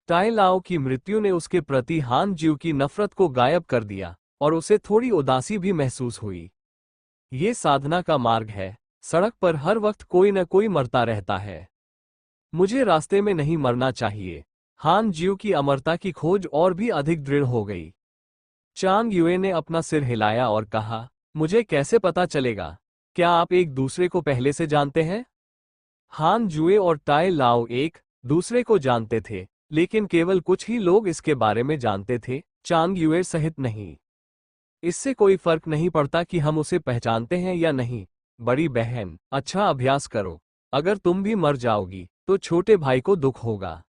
टाई लाओ की मृत्यु ने उसके प्रति हान ज्यू की नफरत को गायब कर दिया और उसे थोड़ी उदासी भी महसूस हुई। ये साधना का मार्ग है। सड़क पर हर वक्त कोई न कोई मरता रहता है। मुझे रास्ते में नहीं मरना चाहिए। हान ज्यू की अमरता की खोज और भी अधिक दृढ़ हो गई। चांग युए ने अपना सिर हिलाया और कहा, मुझे कैसे पता चलेगा? क्या आप एक दूसरे को पहले से जानते हैं? हान जुए और टाई लाओ एक दूसरे को जानते थे, लेकिन केवल कुछ ही लोग इसके बारे में जानते थे, चांग युए सहित नहीं। इससे कोई फर्क नहीं पड़ता कि हम उसे पहचानते हैं या नहीं। बड़ी बहन, अच्छा अभ्यास करो। अगर तुम भी मर जाओगी तो छोटे भाई को दुख होगा।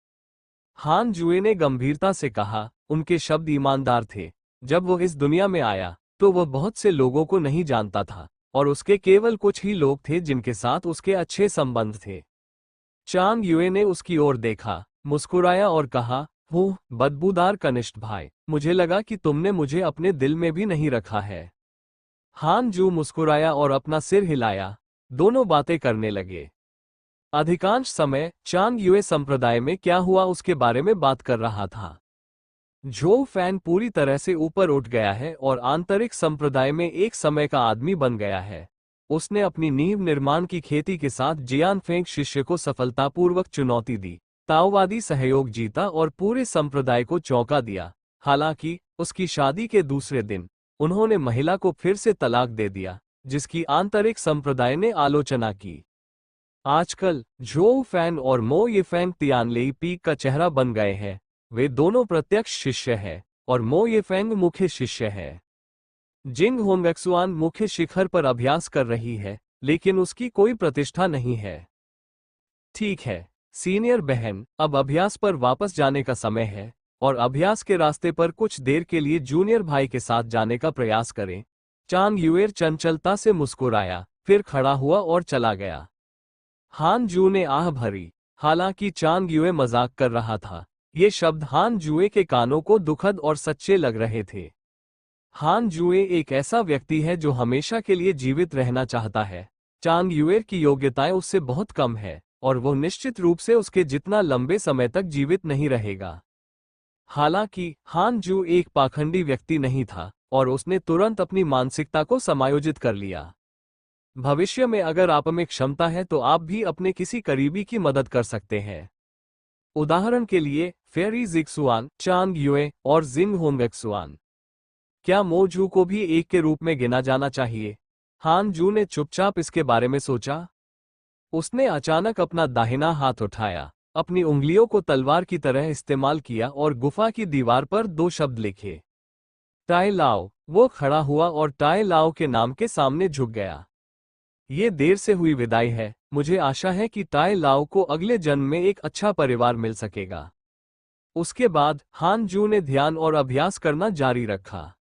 हान जुए ने गंभीरता से कहा। उनके शब्द ईमानदार थे। जब वो इस दुनिया में आया तो वह बहुत से लोगों को नहीं जानता था, और उसके केवल कुछ ही लोग थे जिनके साथ उसके अच्छे संबंध थे। चांग युए ने उसकी ओर देखा, मुस्कुराया और कहा, हूँ बदबूदार कनिष्ठ भाई, मुझे लगा कि तुमने मुझे अपने दिल में भी नहीं रखा है। हान जू मुस्कुराया और अपना सिर हिलाया। दोनों बातें करने लगे। अधिकांश समय चांग युए संप्रदाय में क्या हुआ उसके बारे में बात कर रहा था। झोउ फैन पूरी तरह से ऊपर उठ गया है और आंतरिक संप्रदाय में एक समय का आदमी बन गया है। उसने अपनी नींव निर्माण की खेती के साथ जियान फेंग शिष्य को सफलतापूर्वक चुनौती दी, ताओवादी सहयोग जीता और पूरे संप्रदाय को चौंका दिया। हालांकि उसकी शादी के दूसरे दिन उन्होंने महिला को फिर से तलाक दे दिया, जिसकी आंतरिक संप्रदाय ने आलोचना की। आजकल झोउ फैन और मो येफेंग तियानलेई पीक का चेहरा बन गए हैं। वे दोनों प्रत्यक्ष शिष्य हैं और मो येफेंग मुख्य शिष्य है। जिंग होंगक्सुआन मुख्य शिखर पर अभ्यास कर रही है, लेकिन उसकी कोई प्रतिष्ठा नहीं है। ठीक है सीनियर बहन, अब अभ्यास पर वापस जाने का समय है और अभ्यास के रास्ते पर कुछ देर के लिए जूनियर भाई के साथ जाने का प्रयास करें। चांग यूएर चंचलता से मुस्कुराया, फिर खड़ा हुआ और चला गया। हान जू ने आह भरी। हालांकि चांग यूए मजाक कर रहा था, ये शब्द हान जुए के कानों को दुखद और सच्चे लग रहे थे। हान जुए एक ऐसा व्यक्ति है जो हमेशा के लिए जीवित रहना चाहता है। चांग यूएर की योग्यताएं उससे बहुत कम है और वो निश्चित रूप से उसके जितना लंबे समय तक जीवित नहीं रहेगा। हालांकि हान जू एक पाखंडी व्यक्ति नहीं था और उसने तुरंत अपनी मानसिकता को समायोजित कर लिया। भविष्य में अगर आप में क्षमता है तो आप भी अपने किसी करीबी की मदद कर सकते हैं। उदाहरण के लिए फेरी जिक्सुआन, चांग यूए और जिंग होंगक्सुआन। क्या मो जू को भी एक के रूप में गिना जाना चाहिए? हान जू ने चुपचाप इसके बारे में सोचा। उसने अचानक अपना दाहिना हाथ उठाया, अपनी उंगलियों को तलवार की तरह इस्तेमाल किया और गुफा की दीवार पर 2 शब्द लिखे। टाई लाओ। वो खड़ा हुआ और टाई लाओ के नाम के सामने झुक गया। ये देर से हुई विदाई है। मुझे आशा है कि टाई लाओ को अगले जन्म में एक अच्छा परिवार मिल सकेगा। उसके बाद हान जू ने ध्यान और अभ्यास करना जारी रखा।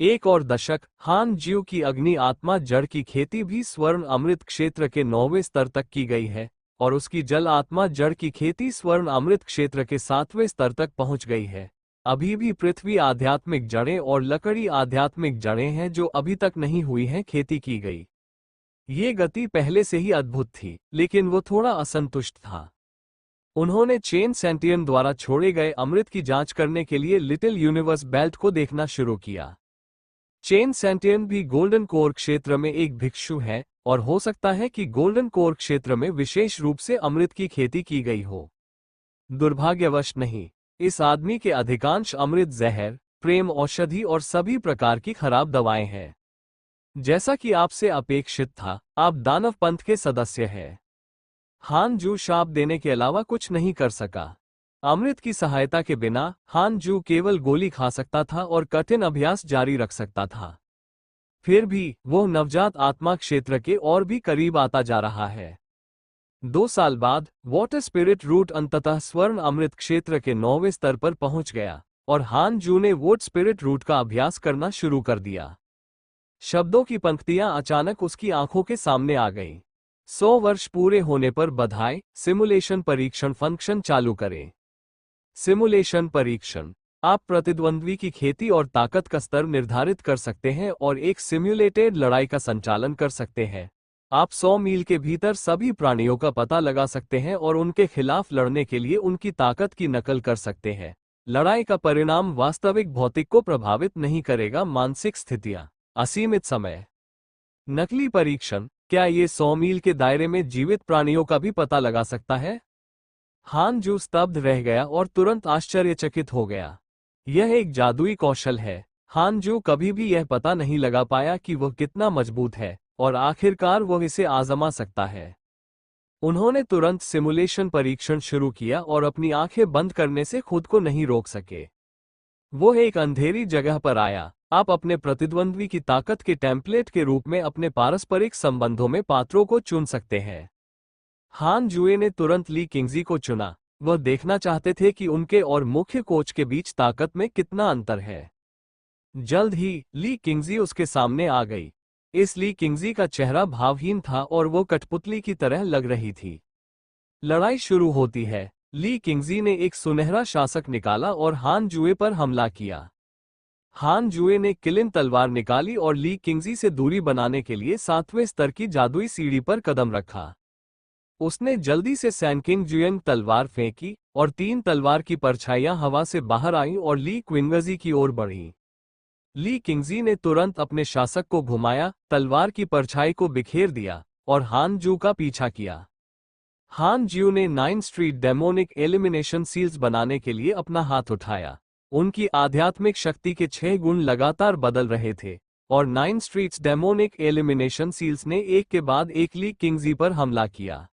1 और दशक। हान ज्यू की अग्नि आत्मा जड़ की खेती भी स्वर्ण अमृत क्षेत्र के 9वें स्तर तक की गई है और उसकी जल आत्मा जड़ की खेती स्वर्ण अमृत क्षेत्र के 7वें स्तर तक पहुंच गई है। अभी भी पृथ्वी आध्यात्मिक जड़ें और लकड़ी आध्यात्मिक जड़ें हैं जो अभी तक नहीं हुई हैं खेती की गई। ये गति पहले से ही अद्भुत थी, लेकिन वो थोड़ा असंतुष्ट था। उन्होंने चेन सेंटियन द्वारा छोड़े गए अमृत की जांच करने के लिए लिटिल यूनिवर्स बेल्ट को देखना शुरू किया। चेन सेंटियन भी गोल्डन कोर क्षेत्र में एक भिक्षु है और हो सकता है कि गोल्डन कोर क्षेत्र में विशेष रूप से अमृत की खेती की गई हो। दुर्भाग्यवश नहीं, इस आदमी के अधिकांश अमृत जहर, प्रेम औषधि और सभी प्रकार की खराब दवाएं हैं। जैसा कि आपसे अपेक्षित था, आप दानव पंथ के सदस्य हैं। हान जू शाप देने के अलावा कुछ नहीं कर सका। अमृत की सहायता के बिना हान जू केवल गोली खा सकता था और कठिन अभ्यास जारी रख सकता था। फिर भी वो नवजात आत्मा क्षेत्र के और भी करीब आता जा रहा है। 2 साल बाद वाटर स्पिरिट रूट अंततः स्वर्ण अमृत क्षेत्र के 9वें स्तर पर पहुंच गया और हान जू ने वोट स्पिरिट रूट का अभ्यास करना शुरू कर दिया। शब्दों की पंक्तियां अचानक उसकी आंखों के सामने आ गईं। 100 वर्ष पूरे होने पर बधाई। सिमुलेशन परीक्षण फंक्शन चालू करें। सिमुलेशन परीक्षण। आप प्रतिद्वंद्वी की खेती और ताकत का स्तर निर्धारित कर सकते हैं और एक सिम्युलेटेड लड़ाई का संचालन कर सकते हैं। आप 100 मील के भीतर सभी प्राणियों का पता लगा सकते हैं और उनके खिलाफ लड़ने के लिए उनकी ताकत की नकल कर सकते हैं। लड़ाई का परिणाम वास्तविक भौतिक को प्रभावित नहीं करेगा। मानसिक स्थितियां। असीमित समय। नकली परीक्षण। क्या ये 100 मील के दायरे में जीवित प्राणियों का भी पता लगा सकता है? हान जू स्तब्ध रह गया और तुरंत आश्चर्यचकित हो गया। यह एक जादुई कौशल है। हान जू कभी भी यह पता नहीं लगा पाया कि वह कितना मजबूत है और आखिरकार वह इसे आजमा सकता है। उन्होंने तुरंत सिमुलेशन परीक्षण शुरू किया और अपनी आंखें बंद करने से खुद को नहीं रोक सके। वो एक अंधेरी जगह पर आया। आप अपने प्रतिद्वंद्वी की ताकत के टेम्पलेट के रूप में अपने पारस्परिक संबंधों में पात्रों को चुन सकते हैं। हान जुए ने तुरंत ली किंगजी को चुना। वह देखना चाहते थे कि उनके और मुख्य कोच के बीच ताकत में कितना अंतर है। जल्द ही ली किंगजी उसके सामने आ गई। इस ली किंगजी का चेहरा भावहीन था और वो कठपुतली की तरह लग रही थी। लड़ाई शुरू होती है। ली किंगजी ने एक सुनहरा शासक निकाला और हान जुए पर हमला किया। हान जुए ने किलिन तलवार निकाली और ली किंगजी से दूरी बनाने के लिए 7वें स्तर की जादुई सीढ़ी पर कदम रखा। उसने जल्दी से सैनकिंग जुएंग तलवार फेंकी और 3 तलवार की परछाइयां हवा से बाहर आईं और ली क्विंगजी की ओर बढ़ीं। ली किंगजी ने तुरंत अपने शासक को घुमाया, तलवार की परछाई को बिखेर दिया और हान जू का पीछा किया। हान ज्यू ने 9 स्ट्रीट डेमोनिक एलिमिनेशन सील्स बनाने के लिए अपना हाथ उठाया। उनकी आध्यात्मिक शक्ति के 6 गुण लगातार बदल रहे थे और 9 स्ट्रीट्स डेमोनिक एलिमिनेशन सील्स ने एक के बाद एक ली किंगजी पर हमला किया।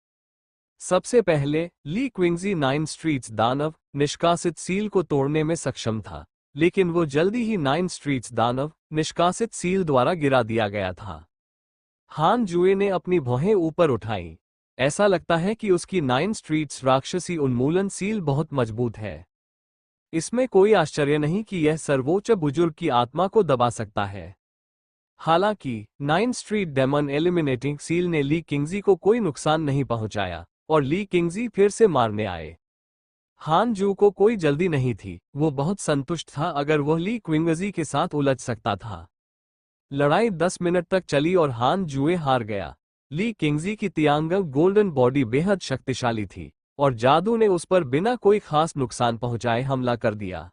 सबसे पहले ली क्विंगजी 9 स्ट्रीट्स दानव निष्कासित सील को तोड़ने में सक्षम था, लेकिन वो जल्दी ही 9 स्ट्रीट्स दानव निष्कासित सील द्वारा गिरा दिया गया था। हान जुए ने अपनी भौहें ऊपर उठाई। ऐसा लगता है कि उसकी 9 स्ट्रीट्स राक्षसी उन्मूलन सील बहुत मजबूत है। इसमें कोई आश्चर्य नहीं कि यह सर्वोच्च बुजुर्ग की आत्मा को दबा सकता है। हालांकि 9 स्ट्रीट डेमन एलिमिनेटिंग सील ने ली किंगजी को कोई नुकसान नहीं पहुंचाया और ली किंगजी फिर से मारने आए। हान जू को कोई जल्दी नहीं थी, वो बहुत संतुष्ट था अगर वह ली क्विंगजी के साथ उलझ सकता था। लड़ाई 10 मिनट तक चली और हान जुए हार गया। ली किंगजी की तियांगल गोल्डन बॉडी बेहद शक्तिशाली थी और जादू ने उस पर बिना कोई खास नुकसान पहुंचाए हमला कर दिया।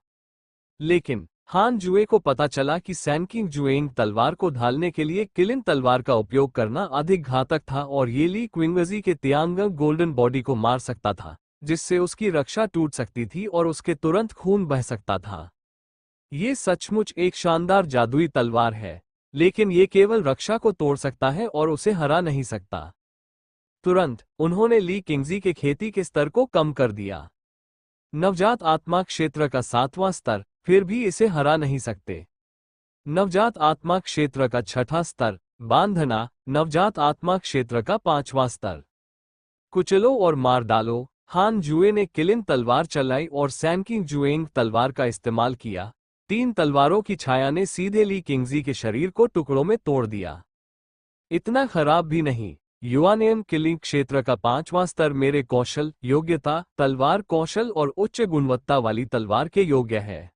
लेकिन हान जुए को पता चला कि सैनकिंग जुएंग तलवार को ढालने के लिए किलिन तलवार का उपयोग करना अधिक घातक था और ये ली क्विंगजी के तियांगल गोल्डन बॉडी को मार सकता था, जिससे उसकी रक्षा टूट सकती थी और उसके तुरंत खून बह सकता था। ये सचमुच एक शानदार जादुई तलवार है, लेकिन ये केवल रक्षा को तोड़ सकता है और उसे हरा नहीं सकता। तुरंत उन्होंने ली किंगजी के खेती के स्तर को कम कर दिया। नवजात आत्मा क्षेत्र का 7वां स्तर, फिर भी इसे हरा नहीं सकते। नवजात आत्मा क्षेत्र का 6ठा स्तर, बांधना, नवजात आत्मा क्षेत्र का 5वां स्तर। कुचलो और मार डालो। हान जुए ने किलिन तलवार चलाई और सैनकिंग जुएंग तलवार का इस्तेमाल किया। 3 तलवारों की छाया ने सीधे ली किंगजी के शरीर को टुकड़ों में तोड़ दिया। इतना खराब भी नहीं। युआनियन किलिंग क्षेत्र का 5वां स्तर मेरे कौशल, योग्यता, तलवार कौशल और उच्च गुणवत्ता वाली तलवार के योग्य है।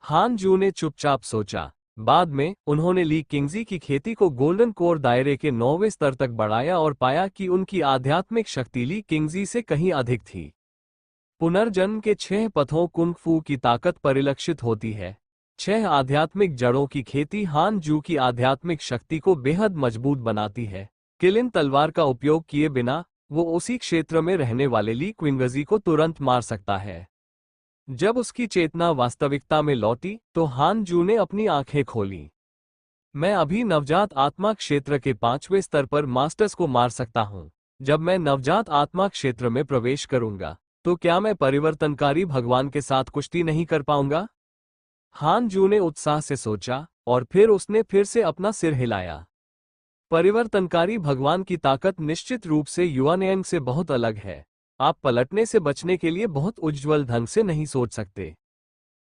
हान जू ने चुपचाप सोचा। बाद में उन्होंने ली किंगजी की खेती को गोल्डन कोर दायरे के 9वें स्तर तक बढ़ाया और पाया कि उनकी आध्यात्मिक शक्ति ली किंगजी से कहीं अधिक थी। पुनर्जन्म के 6 पथों कुंग फू की ताकत परिलक्षित होती है। 6 आध्यात्मिक जड़ों की खेती हान जू की आध्यात्मिक शक्ति को बेहद मजबूत बनाती है। किलिन तलवार का उपयोग किए बिना वो उसी क्षेत्र में रहने वाले ली क्विंगजी को तुरंत मार सकता है। जब उसकी चेतना वास्तविकता में लौटी तो हान जू ने अपनी आंखें खोली। मैं अभी नवजात आत्मा क्षेत्र के 5वें स्तर पर मास्टर्स को मार सकता हूं। जब मैं नवजात आत्मा क्षेत्र में प्रवेश करूंगा तो क्या मैं परिवर्तनकारी भगवान के साथ कुश्ती नहीं कर पाऊंगा? हान जू ने उत्साह से सोचा और फिर उसने फिर से अपना सिर हिलाया। परिवर्तनकारी भगवान की ताकत निश्चित रूप से युआनियन से बहुत अलग है। आप पलटने से बचने के लिए बहुत उज्ज्वल ढंग से नहीं सोच सकते।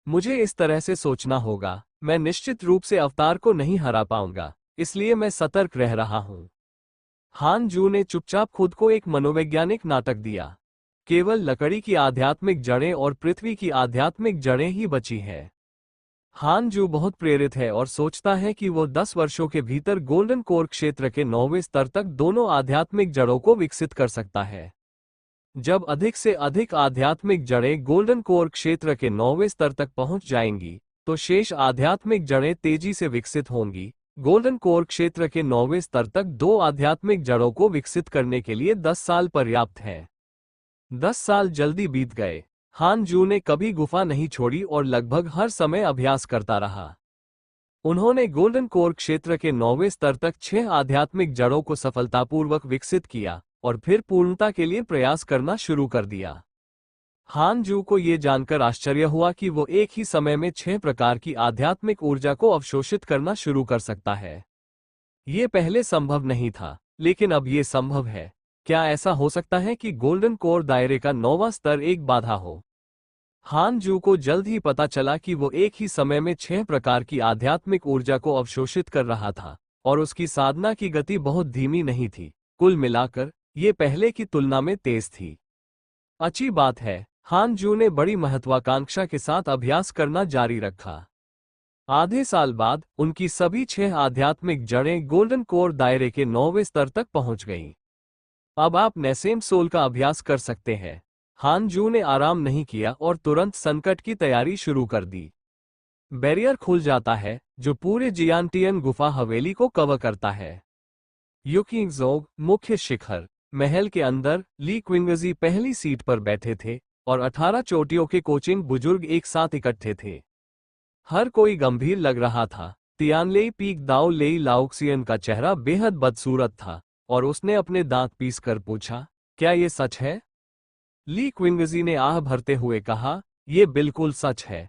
मुझे इस तरह से सोचना होगा, मैं निश्चित रूप से अवतार को नहीं हरा पाऊंगा, इसलिए मैं सतर्क रह रहा हूं। हान जू ने चुपचाप खुद को एक मनोवैज्ञानिक नाटक दिया। केवल लकड़ी की आध्यात्मिक जड़ें और पृथ्वी की आध्यात्मिक जड़ें ही बची हैं। हान जू बहुत प्रेरित है और सोचता है कि वो 10 वर्षों के भीतर गोल्डन कोर क्षेत्र के 9वें स्तर तक दोनों आध्यात्मिक जड़ों को विकसित कर सकता है। जब अधिक से अधिक आध्यात्मिक जड़ें गोल्डन कोर क्षेत्र के 9वें स्तर तक पहुंच जाएंगी, तो शेष आध्यात्मिक जड़ें तेजी से विकसित होंगी। गोल्डन कोर क्षेत्र के 9वें स्तर तक 2 आध्यात्मिक जड़ों को विकसित करने के लिए 10 साल पर्याप्त है। 10 साल जल्दी बीत गए। हान जू ने कभी गुफा नहीं छोड़ी और लगभग हर समय अभ्यास करता रहा। उन्होंने गोल्डन कोर क्षेत्र के 9वें स्तर तक 6 आध्यात्मिक जड़ों को सफलतापूर्वक विकसित किया और फिर पूर्णता के लिए प्रयास करना शुरू कर दिया। हान जू को यह जानकर आश्चर्य हुआ कि वो एक ही समय में 6 प्रकार की आध्यात्मिक ऊर्जा को अवशोषित करना शुरू कर सकता है। ये पहले संभव नहीं था, लेकिन अब ये संभव है। क्या ऐसा हो सकता है कि गोल्डन कोर दायरे का 9वां स्तर एक बाधा हो? हान जू को जल्द ही पता चला कि वो एक ही समय में 6 प्रकार की आध्यात्मिक ऊर्जा को अवशोषित कर रहा था और उसकी साधना की गति बहुत धीमी नहीं थी। कुल मिलाकर ये पहले की तुलना में तेज थी। अच्छी बात है, हान जू ने बड़ी महत्वाकांक्षा के साथ अभ्यास करना जारी रखा। आधे साल बाद उनकी सभी 6 आध्यात्मिक जड़ें गोल्डन कोर दायरे के 9वें स्तर तक पहुंच गईं। अब आप नेसेम सोल का अभ्यास कर सकते हैं। हान जू ने आराम नहीं किया और तुरंत संकट की तैयारी शुरू कर दी। बैरियर खुल जाता है जो पूरे जियांटियन गुफा हवेली को कवर करता है। युकिंगजोग मुख्य शिखर महल के अंदर ली क्विंगजी पहली सीट पर बैठे थे और 18 चोटियों के कोचिंग बुजुर्ग एक साथ इकट्ठे थे। हर कोई गंभीर लग रहा था। तियानलेई पीक दाओ लेई लाओक्सियन का चेहरा बेहद बदसूरत था और उसने अपने दांत पीस कर पूछा, क्या ये सच है? ली क्विंगजी ने आह भरते हुए कहा, ये बिल्कुल सच है।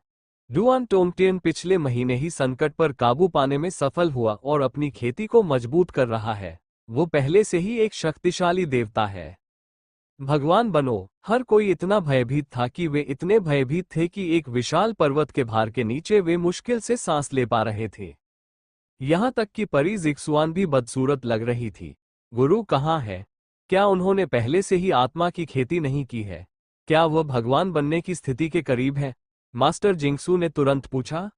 डुआन टोंगटियन पिछले महीने ही संकट पर काबू पाने में सफल हुआ और अपनी खेती को मजबूत कर रहा है। वो पहले से ही एक शक्तिशाली देवता है। भगवान बनो। हर कोई इतना भयभीत था कि वे इतने भयभीत थे कि एक विशाल पर्वत के भार के नीचे वे मुश्किल से सांस ले पा रहे थे। यहां तक कि परी जिक्सुआन भी बदसूरत लग रही थी। गुरु कहाँ है? क्या उन्होंने पहले से ही आत्मा की खेती नहीं की है? क्या वह भगवान बनने की स्थिति के करीब है? मास्टर जिंगसू ने तुरंत पूछा।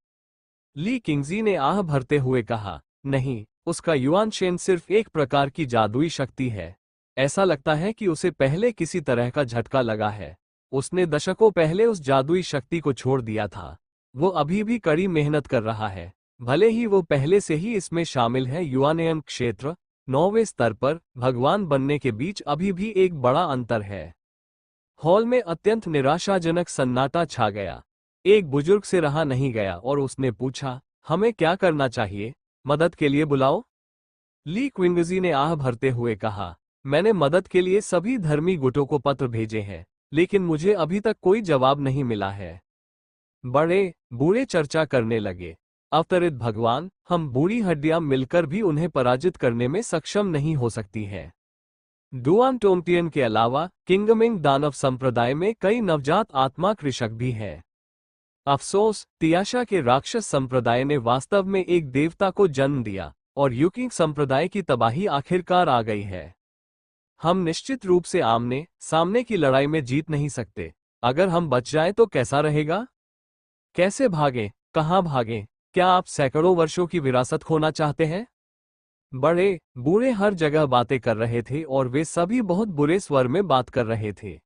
ली किंगजी ने आह भरते हुए कहा, नहीं, उसका युआन शेन सिर्फ एक प्रकार की जादुई शक्ति है। ऐसा लगता है कि उसे पहले किसी तरह का झटका लगा है। उसने दशकों पहले उस जादुई शक्ति को छोड़ दिया था। वो अभी भी कड़ी मेहनत कर रहा है। भले ही वो पहले से ही इसमें शामिल है। युआनेयन क्षेत्र 9वें स्तर पर भगवान बनने के बीच अभी भी एक बड़ा अंतर है। हॉल में अत्यंत निराशाजनक सन्नाटा छा गया। एक बुजुर्ग से रहा नहीं गया और उसने पूछा, हमें क्या करना चाहिए? मदद के लिए बुलाओ। ली क्विंगजी ने आह भरते हुए कहा, मैंने मदद के लिए सभी धर्मी गुटों को पत्र भेजे हैं, लेकिन मुझे अभी तक कोई जवाब नहीं मिला है। बड़े बूढ़े चर्चा करने लगे। अवतरित भगवान, हम बूढ़ी हड्डियां मिलकर भी उन्हें पराजित करने में सक्षम नहीं हो सकती हैं। डुआन टोंगटियन के अलावा किंगमिंग दानव संप्रदाय में कई नवजात आत्मा कृषक भी हैं। अफसोस, तियाशा के राक्षस संप्रदाय ने वास्तव में एक देवता को जन्म दिया और युकिंग संप्रदाय की तबाही आखिरकार आ गई है। हम निश्चित रूप से आमने सामने की लड़ाई में जीत नहीं सकते। अगर हम बच जाएं तो कैसा रहेगा? कैसे भागें? कहां भागें? क्या आप सैकड़ों वर्षों की विरासत खोना चाहते हैं? बड़े बूढ़े हर जगह बातें कर रहे थे और वे सभी बहुत बुरे स्वर में बात कर रहे थे।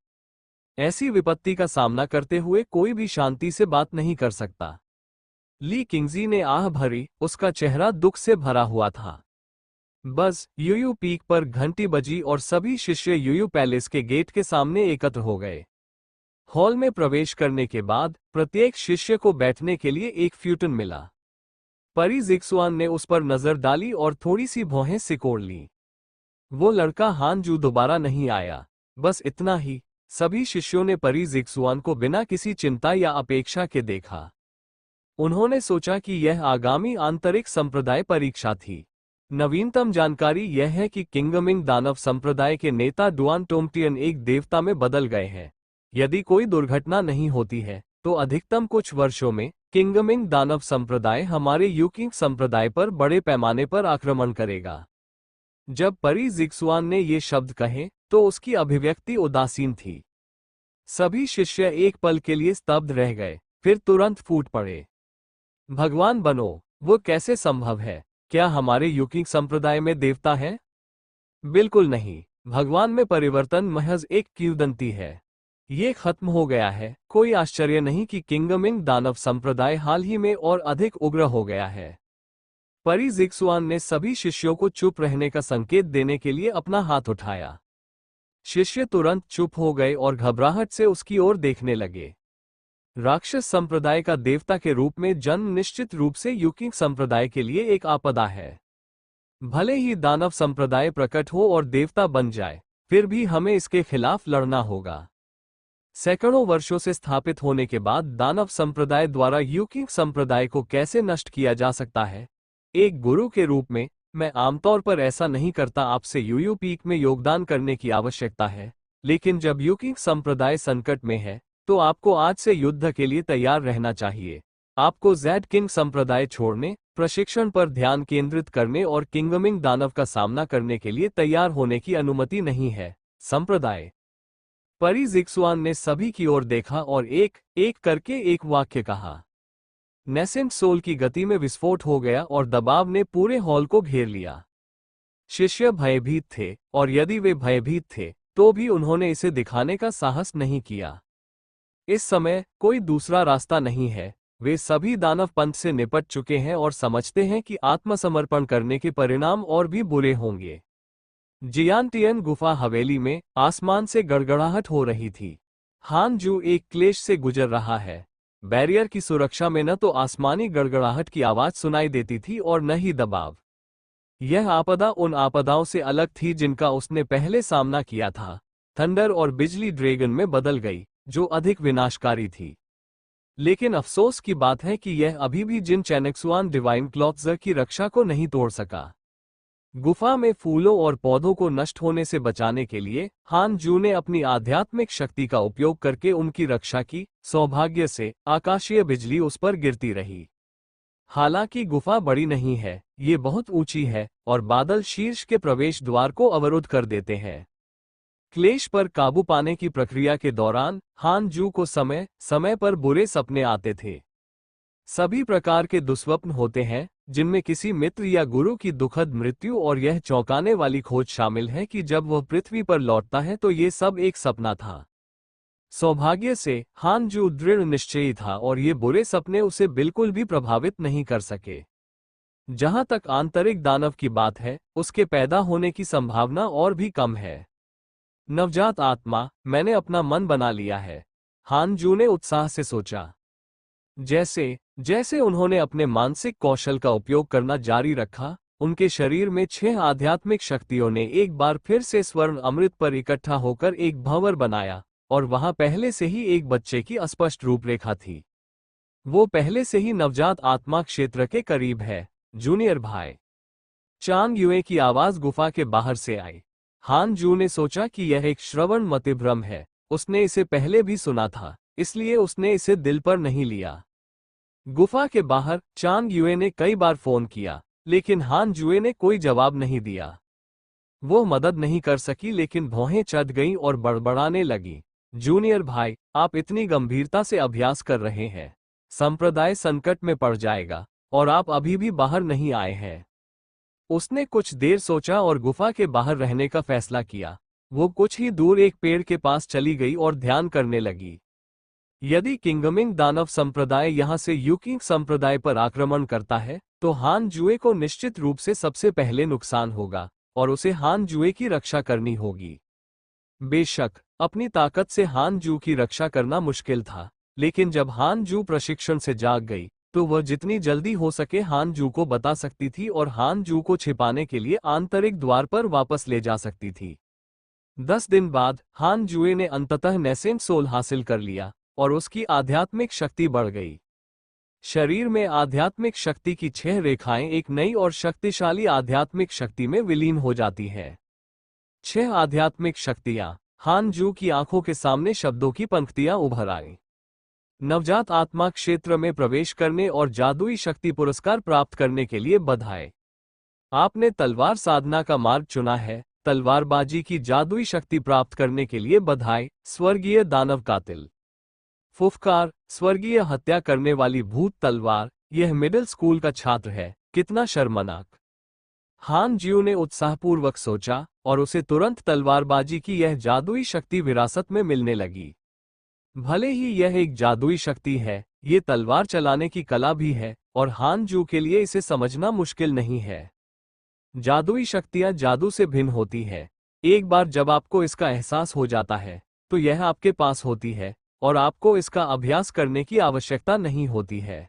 ऐसी विपत्ति का सामना करते हुए कोई भी शांति से बात नहीं कर सकता। ली किंगजी ने आह भरी, उसका चेहरा दुख से भरा हुआ था। बस यूयू पीक पर घंटी बजी और सभी शिष्य यूयू पैलेस के गेट के सामने एकत्र हो गए। हॉल में प्रवेश करने के बाद प्रत्येक शिष्य को बैठने के लिए एक फ्यूटन मिला। परी जिक्सुआन ने उस पर नजर डाली और थोड़ी सी भौहें सिकोड़ ली। वो लड़का हान जू दोबारा नहीं आया, बस इतना ही। सभी शिष्यों ने परी जिक्सुआन को बिना किसी चिंता या अपेक्षा के देखा। उन्होंने सोचा कि यह आगामी आंतरिक संप्रदाय परीक्षा थी। नवीनतम जानकारी यह है कि किंगमिंग दानव संप्रदाय के नेता डुआन टोंगटियन एक देवता में बदल गए हैं। यदि कोई दुर्घटना नहीं होती है तो अधिकतम कुछ वर्षों में किंगमिंग दानव संप्रदाय हमारे युकिंग संप्रदाय पर बड़े पैमाने पर आक्रमण करेगा। जब परी जिक्सुआन ने ये शब्द कहे तो उसकी अभिव्यक्ति उदासीन थी। सभी शिष्य एक पल के लिए स्तब्ध रह गए, फिर तुरंत फूट पड़े। भगवान बनो, वो कैसे संभव है? क्या हमारे युकिंग संप्रदाय में देवता है? बिल्कुल नहीं। भगवान में परिवर्तन महज एक किंवदंती है। ये खत्म हो गया है। कोई आश्चर्य नहीं कि किंगमिंग दानव संप्रदाय हाल ही में और अधिक उग्र हो गया है। परी जिक्सुआन ने सभी शिष्यों को चुप रहने का संकेत देने के लिए अपना हाथ उठाया। शिष्य तुरंत चुप हो गए और घबराहट से उसकी ओर देखने लगे। राक्षस संप्रदाय का देवता के रूप में जन्म निश्चित रूप से युकिंग संप्रदाय के लिए एक आपदा है। भले ही दानव संप्रदाय प्रकट हो और देवता बन जाए, फिर भी हमें इसके खिलाफ लड़ना होगा। सैकड़ों वर्षों से स्थापित होने के बाद दानव संप्रदाय द्वारा युकिंग संप्रदाय को कैसे नष्ट किया जा सकता है? एक गुरु के रूप में मैं आमतौर पर ऐसा नहीं करता। आपसे यूयू पीक में योगदान करने की आवश्यकता है, लेकिन जब युकिंग संप्रदाय संकट में है तो आपको आज से युद्ध के लिए तैयार रहना चाहिए। आपको ज़ेड किंग संप्रदाय छोड़ने, प्रशिक्षण पर ध्यान केंद्रित करने और किंगमिंग दानव का सामना करने के लिए तैयार होने की अनुमति नहीं है। संप्रदाय। परी जिक्सुआन ने सभी की ओर देखा और एक एक करके एक वाक्य कहा। नेसेंट सोल की गति में विस्फोट हो गया और दबाव ने पूरे हॉल को घेर लिया। शिष्य भयभीत थे, और यदि वे भयभीत थे तो भी उन्होंने इसे दिखाने का साहस नहीं किया। इस समय कोई दूसरा रास्ता नहीं है। वे सभी दानव पंथ से निपट चुके हैं और समझते हैं कि आत्मसमर्पण करने के परिणाम और भी बुरे होंगे। जियांटियन गुफा हवेली में आसमान से गड़गड़ाहट हो रही थी। हान जू एक क्लेश से गुजर रहा है। बैरियर की सुरक्षा में न तो आसमानी गड़गड़ाहट की आवाज सुनाई देती थी और न ही दबाव। यह आपदा उन आपदाओं से अलग थी जिनका उसने पहले सामना किया था। थंडर और बिजली ड्रैगन में बदल गई, जो अधिक विनाशकारी थी। लेकिन अफसोस की बात है कि यह अभी भी जिन चैनेक्सुआन डिवाइन क्लॉथ्जर की रक्षा को नहीं तोड़ सका। गुफा में फूलों और पौधों को नष्ट होने से बचाने के लिए हान जू ने अपनी आध्यात्मिक शक्ति का उपयोग करके उनकी रक्षा की। सौभाग्य से आकाशीय बिजली उस पर गिरती रही। हालांकि गुफा बड़ी नहीं है, ये बहुत ऊंची है और बादल शीर्ष के प्रवेश द्वार को अवरुद्ध कर देते हैं। क्लेश पर काबू पाने की प्रक्रिया के दौरान हान जू को समय समय पर बुरे सपने आते थे। सभी प्रकार के दुस्वप्न होते हैं, जिनमें किसी मित्र या गुरु की दुखद मृत्यु और यह चौंकाने वाली खोज शामिल है कि जब वह पृथ्वी पर लौटता है तो ये सब एक सपना था। सौभाग्य से हान जू दृढ़ निश्चयी था और ये बुरे सपने उसे बिल्कुल भी प्रभावित नहीं कर सके। जहां तक आंतरिक दानव की बात है, उसके पैदा होने की संभावना और भी कम है। नवजात आत्मा, मैंने अपना मन बना लिया है, हान जू ने उत्साह से सोचा। जैसे जैसे उन्होंने अपने मानसिक कौशल का उपयोग करना जारी रखा, उनके शरीर में 6 आध्यात्मिक शक्तियों ने एक बार फिर से स्वर्ण अमृत पर इकट्ठा होकर एक भंवर बनाया, और वहां पहले से ही एक बच्चे की अस्पष्ट रूपरेखा थी। वो पहले से ही नवजात आत्मा क्षेत्र के करीब है। जूनियर भाई। चांग युए की आवाज गुफा के बाहर से आई। हान जू ने सोचा कि यह एक श्रवण मतिभ्रम है। उसने इसे पहले भी सुना था, इसलिए उसने इसे दिल पर नहीं लिया। गुफा के बाहर चांग युए ने कई बार फोन किया, लेकिन हान जुए ने कोई जवाब नहीं दिया। वो मदद नहीं कर सकी, लेकिन भौहें चढ़ गईं और बड़बड़ाने लगी। जूनियर भाई, आप इतनी गंभीरता से अभ्यास कर रहे हैं, संप्रदाय संकट में पड़ जाएगा, और आप अभी भी बाहर नहीं आए हैं। उसने कुछ देर सोचा और गुफा के बाहर रहने का फैसला किया। वो कुछ ही दूर एक पेड़ के पास चली गई और ध्यान करने लगी। यदि किंगमिंग दानव संप्रदाय यहां से यूकिंग संप्रदाय पर आक्रमण करता है, तो हान जुए को निश्चित रूप से सबसे पहले नुकसान होगा, और उसे हान जुए की रक्षा करनी होगी। बेशक अपनी ताकत से हान जू की रक्षा करना मुश्किल था, लेकिन जब हान जू प्रशिक्षण से जाग गई, तो वह जितनी जल्दी हो सके हान जू को बता सकती थी और हान जू को छिपाने के लिए आंतरिक द्वार पर वापस ले जा सकती थी। 10 दिन बाद हान जुए ने अंततः नेसेंट सोल हासिल कर लिया, और उसकी आध्यात्मिक शक्ति बढ़ गई। शरीर में आध्यात्मिक शक्ति की 6 रेखाएं एक नई और शक्तिशाली आध्यात्मिक शक्ति में विलीन हो जाती है। 6 आध्यात्मिक शक्तियां। हान जू की आंखों के सामने शब्दों की पंक्तियां उभर आईं। नवजात आत्मा क्षेत्र में प्रवेश करने और जादुई शक्ति पुरस्कार प्राप्त करने के लिए बधाई। आपने तलवार साधना का मार्ग चुना है। तलवारबाजी की जादुई शक्ति प्राप्त करने के लिए बधाई, स्वर्गीय दानव कातिल। फुफकार, स्वर्गीय हत्या करने वाली भूत तलवार, यह मिडिल स्कूल का छात्र है, कितना शर्मनाक। हान ज्यू ने उत्साहपूर्वक सोचा, और उसे तुरंत तलवारबाजी की यह जादुई शक्ति विरासत में मिलने लगी। भले ही यह एक जादुई शक्ति है, ये तलवार चलाने की कला भी है, और हान जू के लिए इसे समझना मुश्किल नहीं है। जादुई शक्तियां जादू से भिन्न होती है। एक बार जब आपको इसका एहसास हो जाता है, तो यह आपके पास होती है, और आपको इसका अभ्यास करने की आवश्यकता नहीं होती है।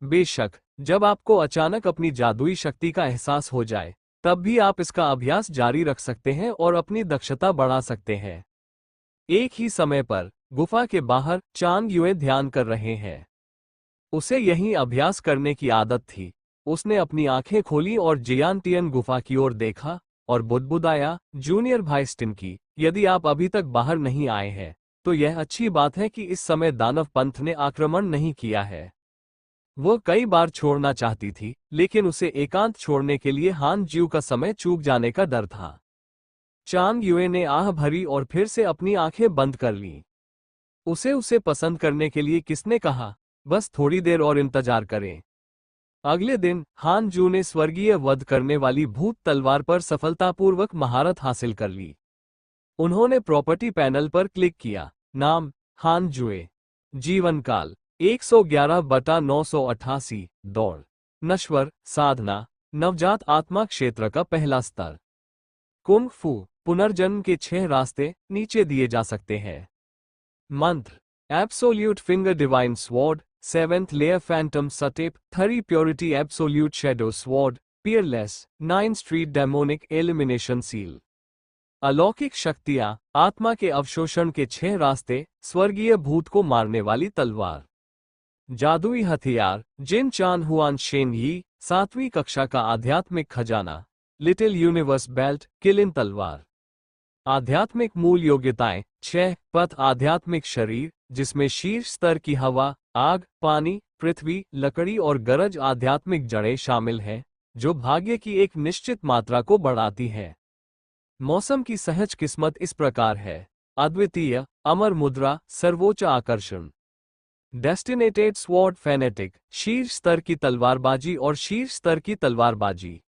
बेशक जब आपको अचानक अपनी जादुई शक्ति का एहसास हो जाए, तब भी आप इसका अभ्यास जारी रख सकते हैं और अपनी दक्षता बढ़ा सकते हैं। एक ही समय पर गुफा के बाहर चांग युए ध्यान कर रहे हैं। उसे यही अभ्यास करने की आदत थी। उसने अपनी आंखें खोली और जियांटियन गुफा की ओर देखा और बुदबुदाया, जूनियर भाई स्टिनकी, यदि आप अभी तक बाहर नहीं आए हैं, तो यह अच्छी बात है कि इस समय दानव पंथ ने आक्रमण नहीं किया है। वो कई बार छोड़ना चाहती थी, लेकिन उसे एकांत छोड़ने के लिए हान ज्यू का समय चूक जाने का डर था। चांग युए ने आह भरी और फिर से अपनी आंखें बंद कर लीं। उसे पसंद करने के लिए किसने कहा? बस थोड़ी देर और इंतजार करें। अगले दिन हान जू ने स्वर्गीय वध करने वाली भूत तलवार पर सफलतापूर्वक महारत हासिल कर ली। उन्होंने प्रॉपर्टी पैनल पर क्लिक किया। नाम हान जुए। जीवन काल 111/988। दौड़ नश्वर साधना नवजात आत्मा क्षेत्र का पहला स्तर। कुंग फू पुनर्जन्म के 6 रास्ते नीचे दिए जा सकते हैं। मंत्र absolute finger divine sword 7th layer Phantom step 3 purity absolute shadow sword Peerless 9 street demonic elimination seal. अलौकिक शक्तियां आत्मा के अवशोषण के 6 रास्ते स्वर्गीय भूत को मारने वाली तलवार। जादुई हथियार जिन चान हुआन शेन यी 7वीं कक्षा का आध्यात्मिक खजाना लिटिल यूनिवर्स बेल्ट किलिन तलवार। आध्यात्मिक मूल योग्यताएं 6 पथ आध्यात्मिक शरीर जिसमें शीर्ष स्तर की हवा आग पानी पृथ्वी लकड़ी और गरज आध्यात्मिक जड़ें शामिल हैं जो भाग्य की एक निश्चित मात्रा को बढ़ाती है। मौसम की सहज किस्मत इस प्रकार है। अद्वितीय अमर मुद्रा सर्वोच्च आकर्षण। डेस्टिनेटेड स्वॉर्ड फेनेटिक शीर्ष स्तर की तलवारबाजी और शीर्ष स्तर की तलवारबाजी।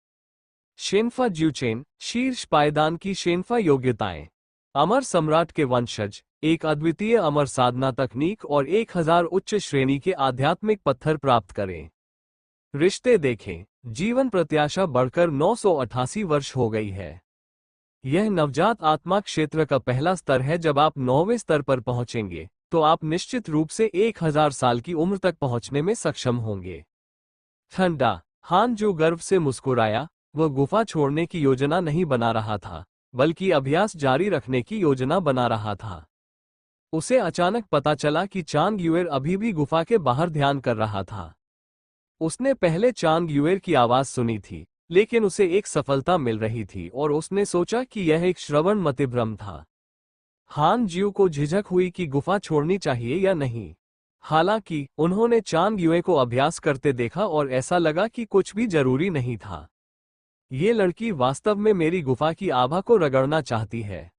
शेनफा ज्यूचेन शीर्ष पायदान की शेनफा योग्यताएं। अमर सम्राट के वंशज एक अद्वितीय अमर साधना तकनीक और 1000 उच्च श्रेणी के आध्यात्मिक पत्थर प्राप्त करें। रिश्ते देखें जीवन प्रत्याशा बढ़कर 988 वर्ष हो गई है। यह नवजात आत्मा क्षेत्र का पहला स्तर है। जब आप 9वें स्तर पर पहुंचेंगे तो आप निश्चित रूप से 1000 साल की उम्र तक पहुंचने में सक्षम होंगे। ठंडा हान जू गर्व से मुस्कुराया। वह गुफा छोड़ने की योजना नहीं बना रहा था बल्कि अभ्यास जारी रखने की योजना बना रहा था। उसे अचानक पता चला कि चांग युएर अभी भी गुफा के बाहर ध्यान कर रहा था। उसने पहले चांग युएर की आवाज सुनी थी लेकिन उसे एक सफलता मिल रही थी और उसने सोचा कि यह एक श्रवण मतिभ्रम था। हान ज्यू को झिझक हुई कि गुफा छोड़नी चाहिए या नहीं। हालांकि उन्होंने चांग युए को अभ्यास करते देखा और ऐसा लगा कि कुछ भी जरूरी नहीं था। ये लड़की वास्तव में मेरी गुफा की आभा को रगड़ना चाहती है।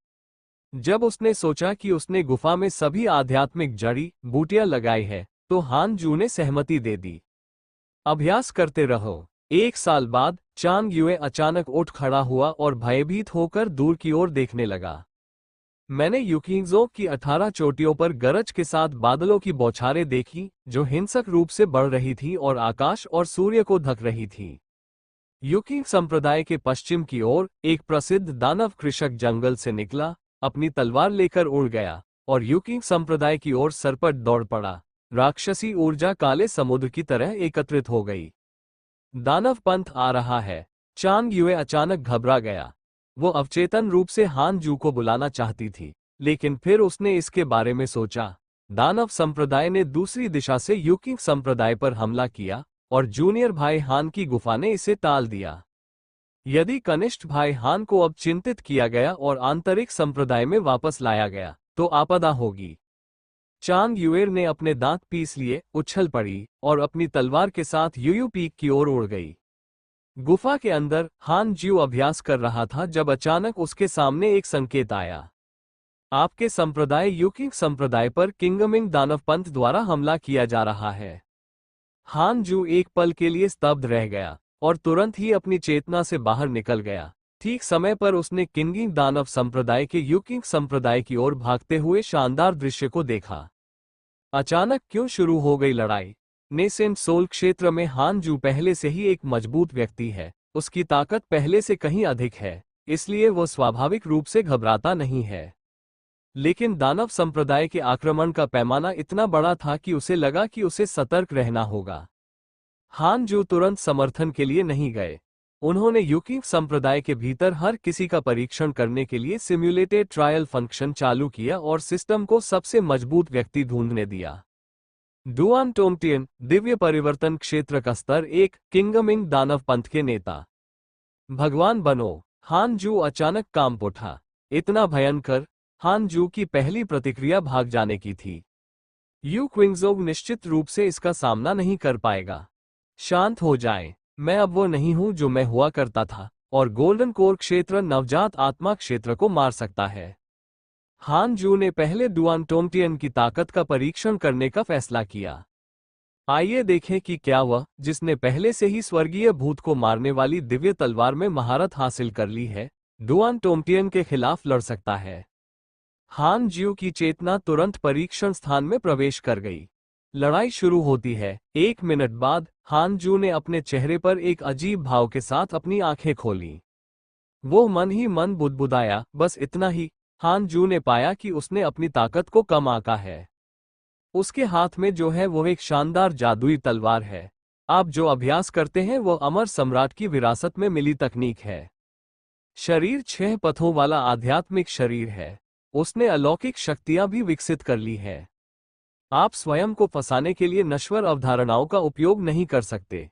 जब उसने सोचा कि उसने गुफा में सभी आध्यात्मिक जड़ी बूटियां लगाई है तो हान जू ने सहमति दे दी। अभ्यास करते रहो। 1 साल बाद चांग युए अचानक उठ खड़ा हुआ और भयभीत होकर दूर की ओर देखने लगा। मैंने युकिंगजो की 18 चोटियों पर गरज के साथ बादलों की बौछारें देखी जो हिंसक रूप से बढ़ रही थी और आकाश और सूर्य को ढक रही थी। युकिंग संप्रदाय के पश्चिम की ओर एक प्रसिद्ध दानव कृषक जंगल से निकला, अपनी तलवार लेकर उड़ गया और युकिंग संप्रदाय की ओर सरपट दौड़ पड़ा। राक्षसी ऊर्जा काले समुद्र की तरह एकत्रित हो गई। दानव पंथ आ रहा है। चांग युए अचानक घबरा गया। वो अवचेतन रूप से हान जू को बुलाना चाहती थी लेकिन फिर उसने इसके बारे में सोचा। दानव संप्रदाय ने दूसरी दिशा से युकिंग संप्रदाय पर हमला किया और जूनियर भाई हान की गुफा ने इसे टाल दिया। यदि कनिष्ठ भाई हान को अब चिंतित किया गया और आंतरिक संप्रदाय में वापस लाया गया तो आपदा होगी। चांग युएर ने अपने दांत पीस लिए, उछल पड़ी और अपनी तलवार के साथ यूयू पीक की ओर उड़ गई। गुफा के अंदर हान ज्यू अभ्यास कर रहा था जब अचानक उसके सामने एक संकेत आया। आपके संप्रदाय युकिंग संप्रदाय पर किंगमिंग दानव पंथ द्वारा हमला किया जा रहा है। हान जू एक पल के लिए स्तब्ध रह गया और तुरंत ही अपनी चेतना से बाहर निकल गया। ठीक समय पर उसने किंगिंग दानव संप्रदाय के युकिंग संप्रदाय की ओर भागते हुए शानदार दृश्य को देखा। अचानक क्यों शुरू हो गई लड़ाई? नेसेंट सोल क्षेत्र में हान जू पहले से ही एक मजबूत व्यक्ति है। उसकी ताकत पहले से कहीं अधिक है, इसलिए वो स्वाभाविक रूप से घबराता नहीं है। लेकिन दानव संप्रदाय के आक्रमण का पैमाना इतना बड़ा था कि उसे लगा कि उसे सतर्क रहना होगा। हान जू तुरंत समर्थन के लिए नहीं गए। उन्होंने युकिंग संप्रदाय के भीतर हर किसी का परीक्षण करने के लिए सिम्युलेटेड ट्रायल फंक्शन चालू किया और सिस्टम को सबसे मजबूत व्यक्ति ढूंढने दिया। डुआन टोंगटियन दिव्य परिवर्तन क्षेत्र का स्तर 1 किंगमिंग दानव पंथ के नेता। भगवान बनो। हान जू अचानक कांप उठा। इतना भयंकर। हान जू की पहली प्रतिक्रिया भाग जाने की थी। यू क्विंगजोग निश्चित रूप से इसका सामना नहीं कर पाएगा। शांत हो जाएं। मैं अब वो नहीं हूं जो मैं हुआ करता था और गोल्डन कोर क्षेत्र नवजात आत्मा क्षेत्र को मार सकता है। हान जू ने पहले डुआन टोंगटियन की ताकत का परीक्षण करने का फैसला किया। आइए देखें कि क्या वह, जिसने पहले से ही स्वर्गीय भूत को मारने वाली दिव्य तलवार में महारत हासिल कर ली है, डुआन टोम्टियन के खिलाफ लड़ सकता है। हान ज्यू की चेतना तुरंत परीक्षण स्थान में प्रवेश कर गई। लड़ाई शुरू होती है। 1 मिनट बाद हान जू ने अपने चेहरे पर एक अजीब भाव के साथ अपनी आंखें खोली। वो मन ही मन बुदबुदाया, बस इतना ही। हान जू ने पाया कि उसने अपनी ताकत को कम आंका है। उसके हाथ में जो है वो एक शानदार जादुई तलवार है। आप जो अभ्यास करते हैं वो अमर सम्राट की विरासत में मिली तकनीक है। शरीर 6 पथों वाला आध्यात्मिक शरीर है। उसने अलौकिक शक्तियां भी विकसित कर ली है। आप स्वयं को फंसाने के लिए नश्वर अवधारणाओं का उपयोग नहीं कर सकते।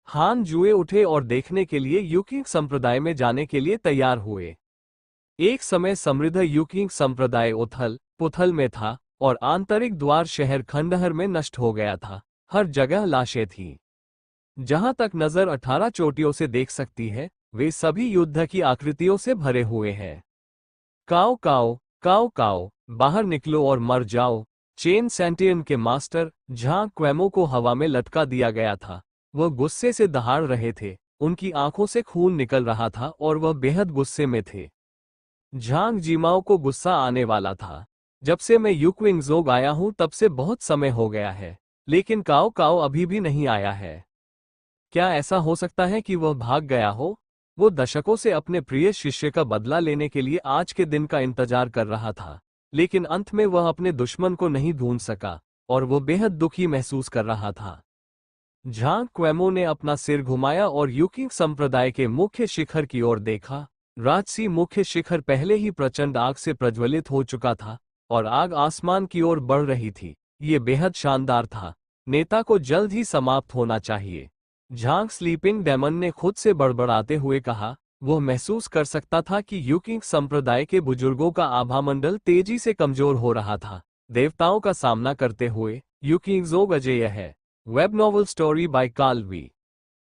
हान जुए उठे और देखने के लिए यूकिंग संप्रदाय में जाने के लिए तैयार हुए। एक समय समृद्ध यूकिंग संप्रदाय उथल पुथल में था और आंतरिक द्वार शहर खंडहर में नष्ट हो गया था। हर जगह लाशें थीं। जहां तक नजर 18 चोटियों से देख सकती है, वे सभी युद्ध की आकृतियों से भरे हुए हैं। काओ काओ, काओ काओ, बाहर निकलो और मर जाओ। चेन सेंटियन के मास्टर झांग क्वेमो को हवा में लटका दिया गया था। वह गुस्से से दहाड़ रहे थे। उनकी आंखों से खून निकल रहा था और वह बेहद गुस्से में थे। झांग जीमाओ को गुस्सा आने वाला था। जब से मैं यूक्विंगजोग आया हूं तब से बहुत समय हो गया है, लेकिन काओ काओ अभी भी नहीं आया है। क्या ऐसा हो सकता है कि वह भाग गया हो? वो दशकों से अपने प्रिय शिष्य का बदला लेने के लिए आज के दिन का इंतजार कर रहा था, लेकिन अंत में वह अपने दुश्मन को नहीं ढूंढ सका और वो बेहद दुखी महसूस कर रहा था। झांग क्वेमो ने अपना सिर घुमाया और यूकिंग संप्रदाय के मुख्य शिखर की ओर देखा। राजसी मुख्य शिखर पहले ही प्रचंड आग से प्रज्वलित हो चुका था और आग आसमान की ओर बढ़ रही थी। ये बेहद शानदार था। नेता को जल्द ही समाप्त होना चाहिए। झांग स्लीपिंग डेमन ने खुद से बड़बड़ाते हुए कहा। वह महसूस कर सकता था कि यूकिंग संप्रदाय के बुजुर्गों का आभामंडल तेजी से कमजोर हो रहा था। देवताओं का सामना करते हुए यूकिंगजोग अजेय है। Web novel story by Karl we.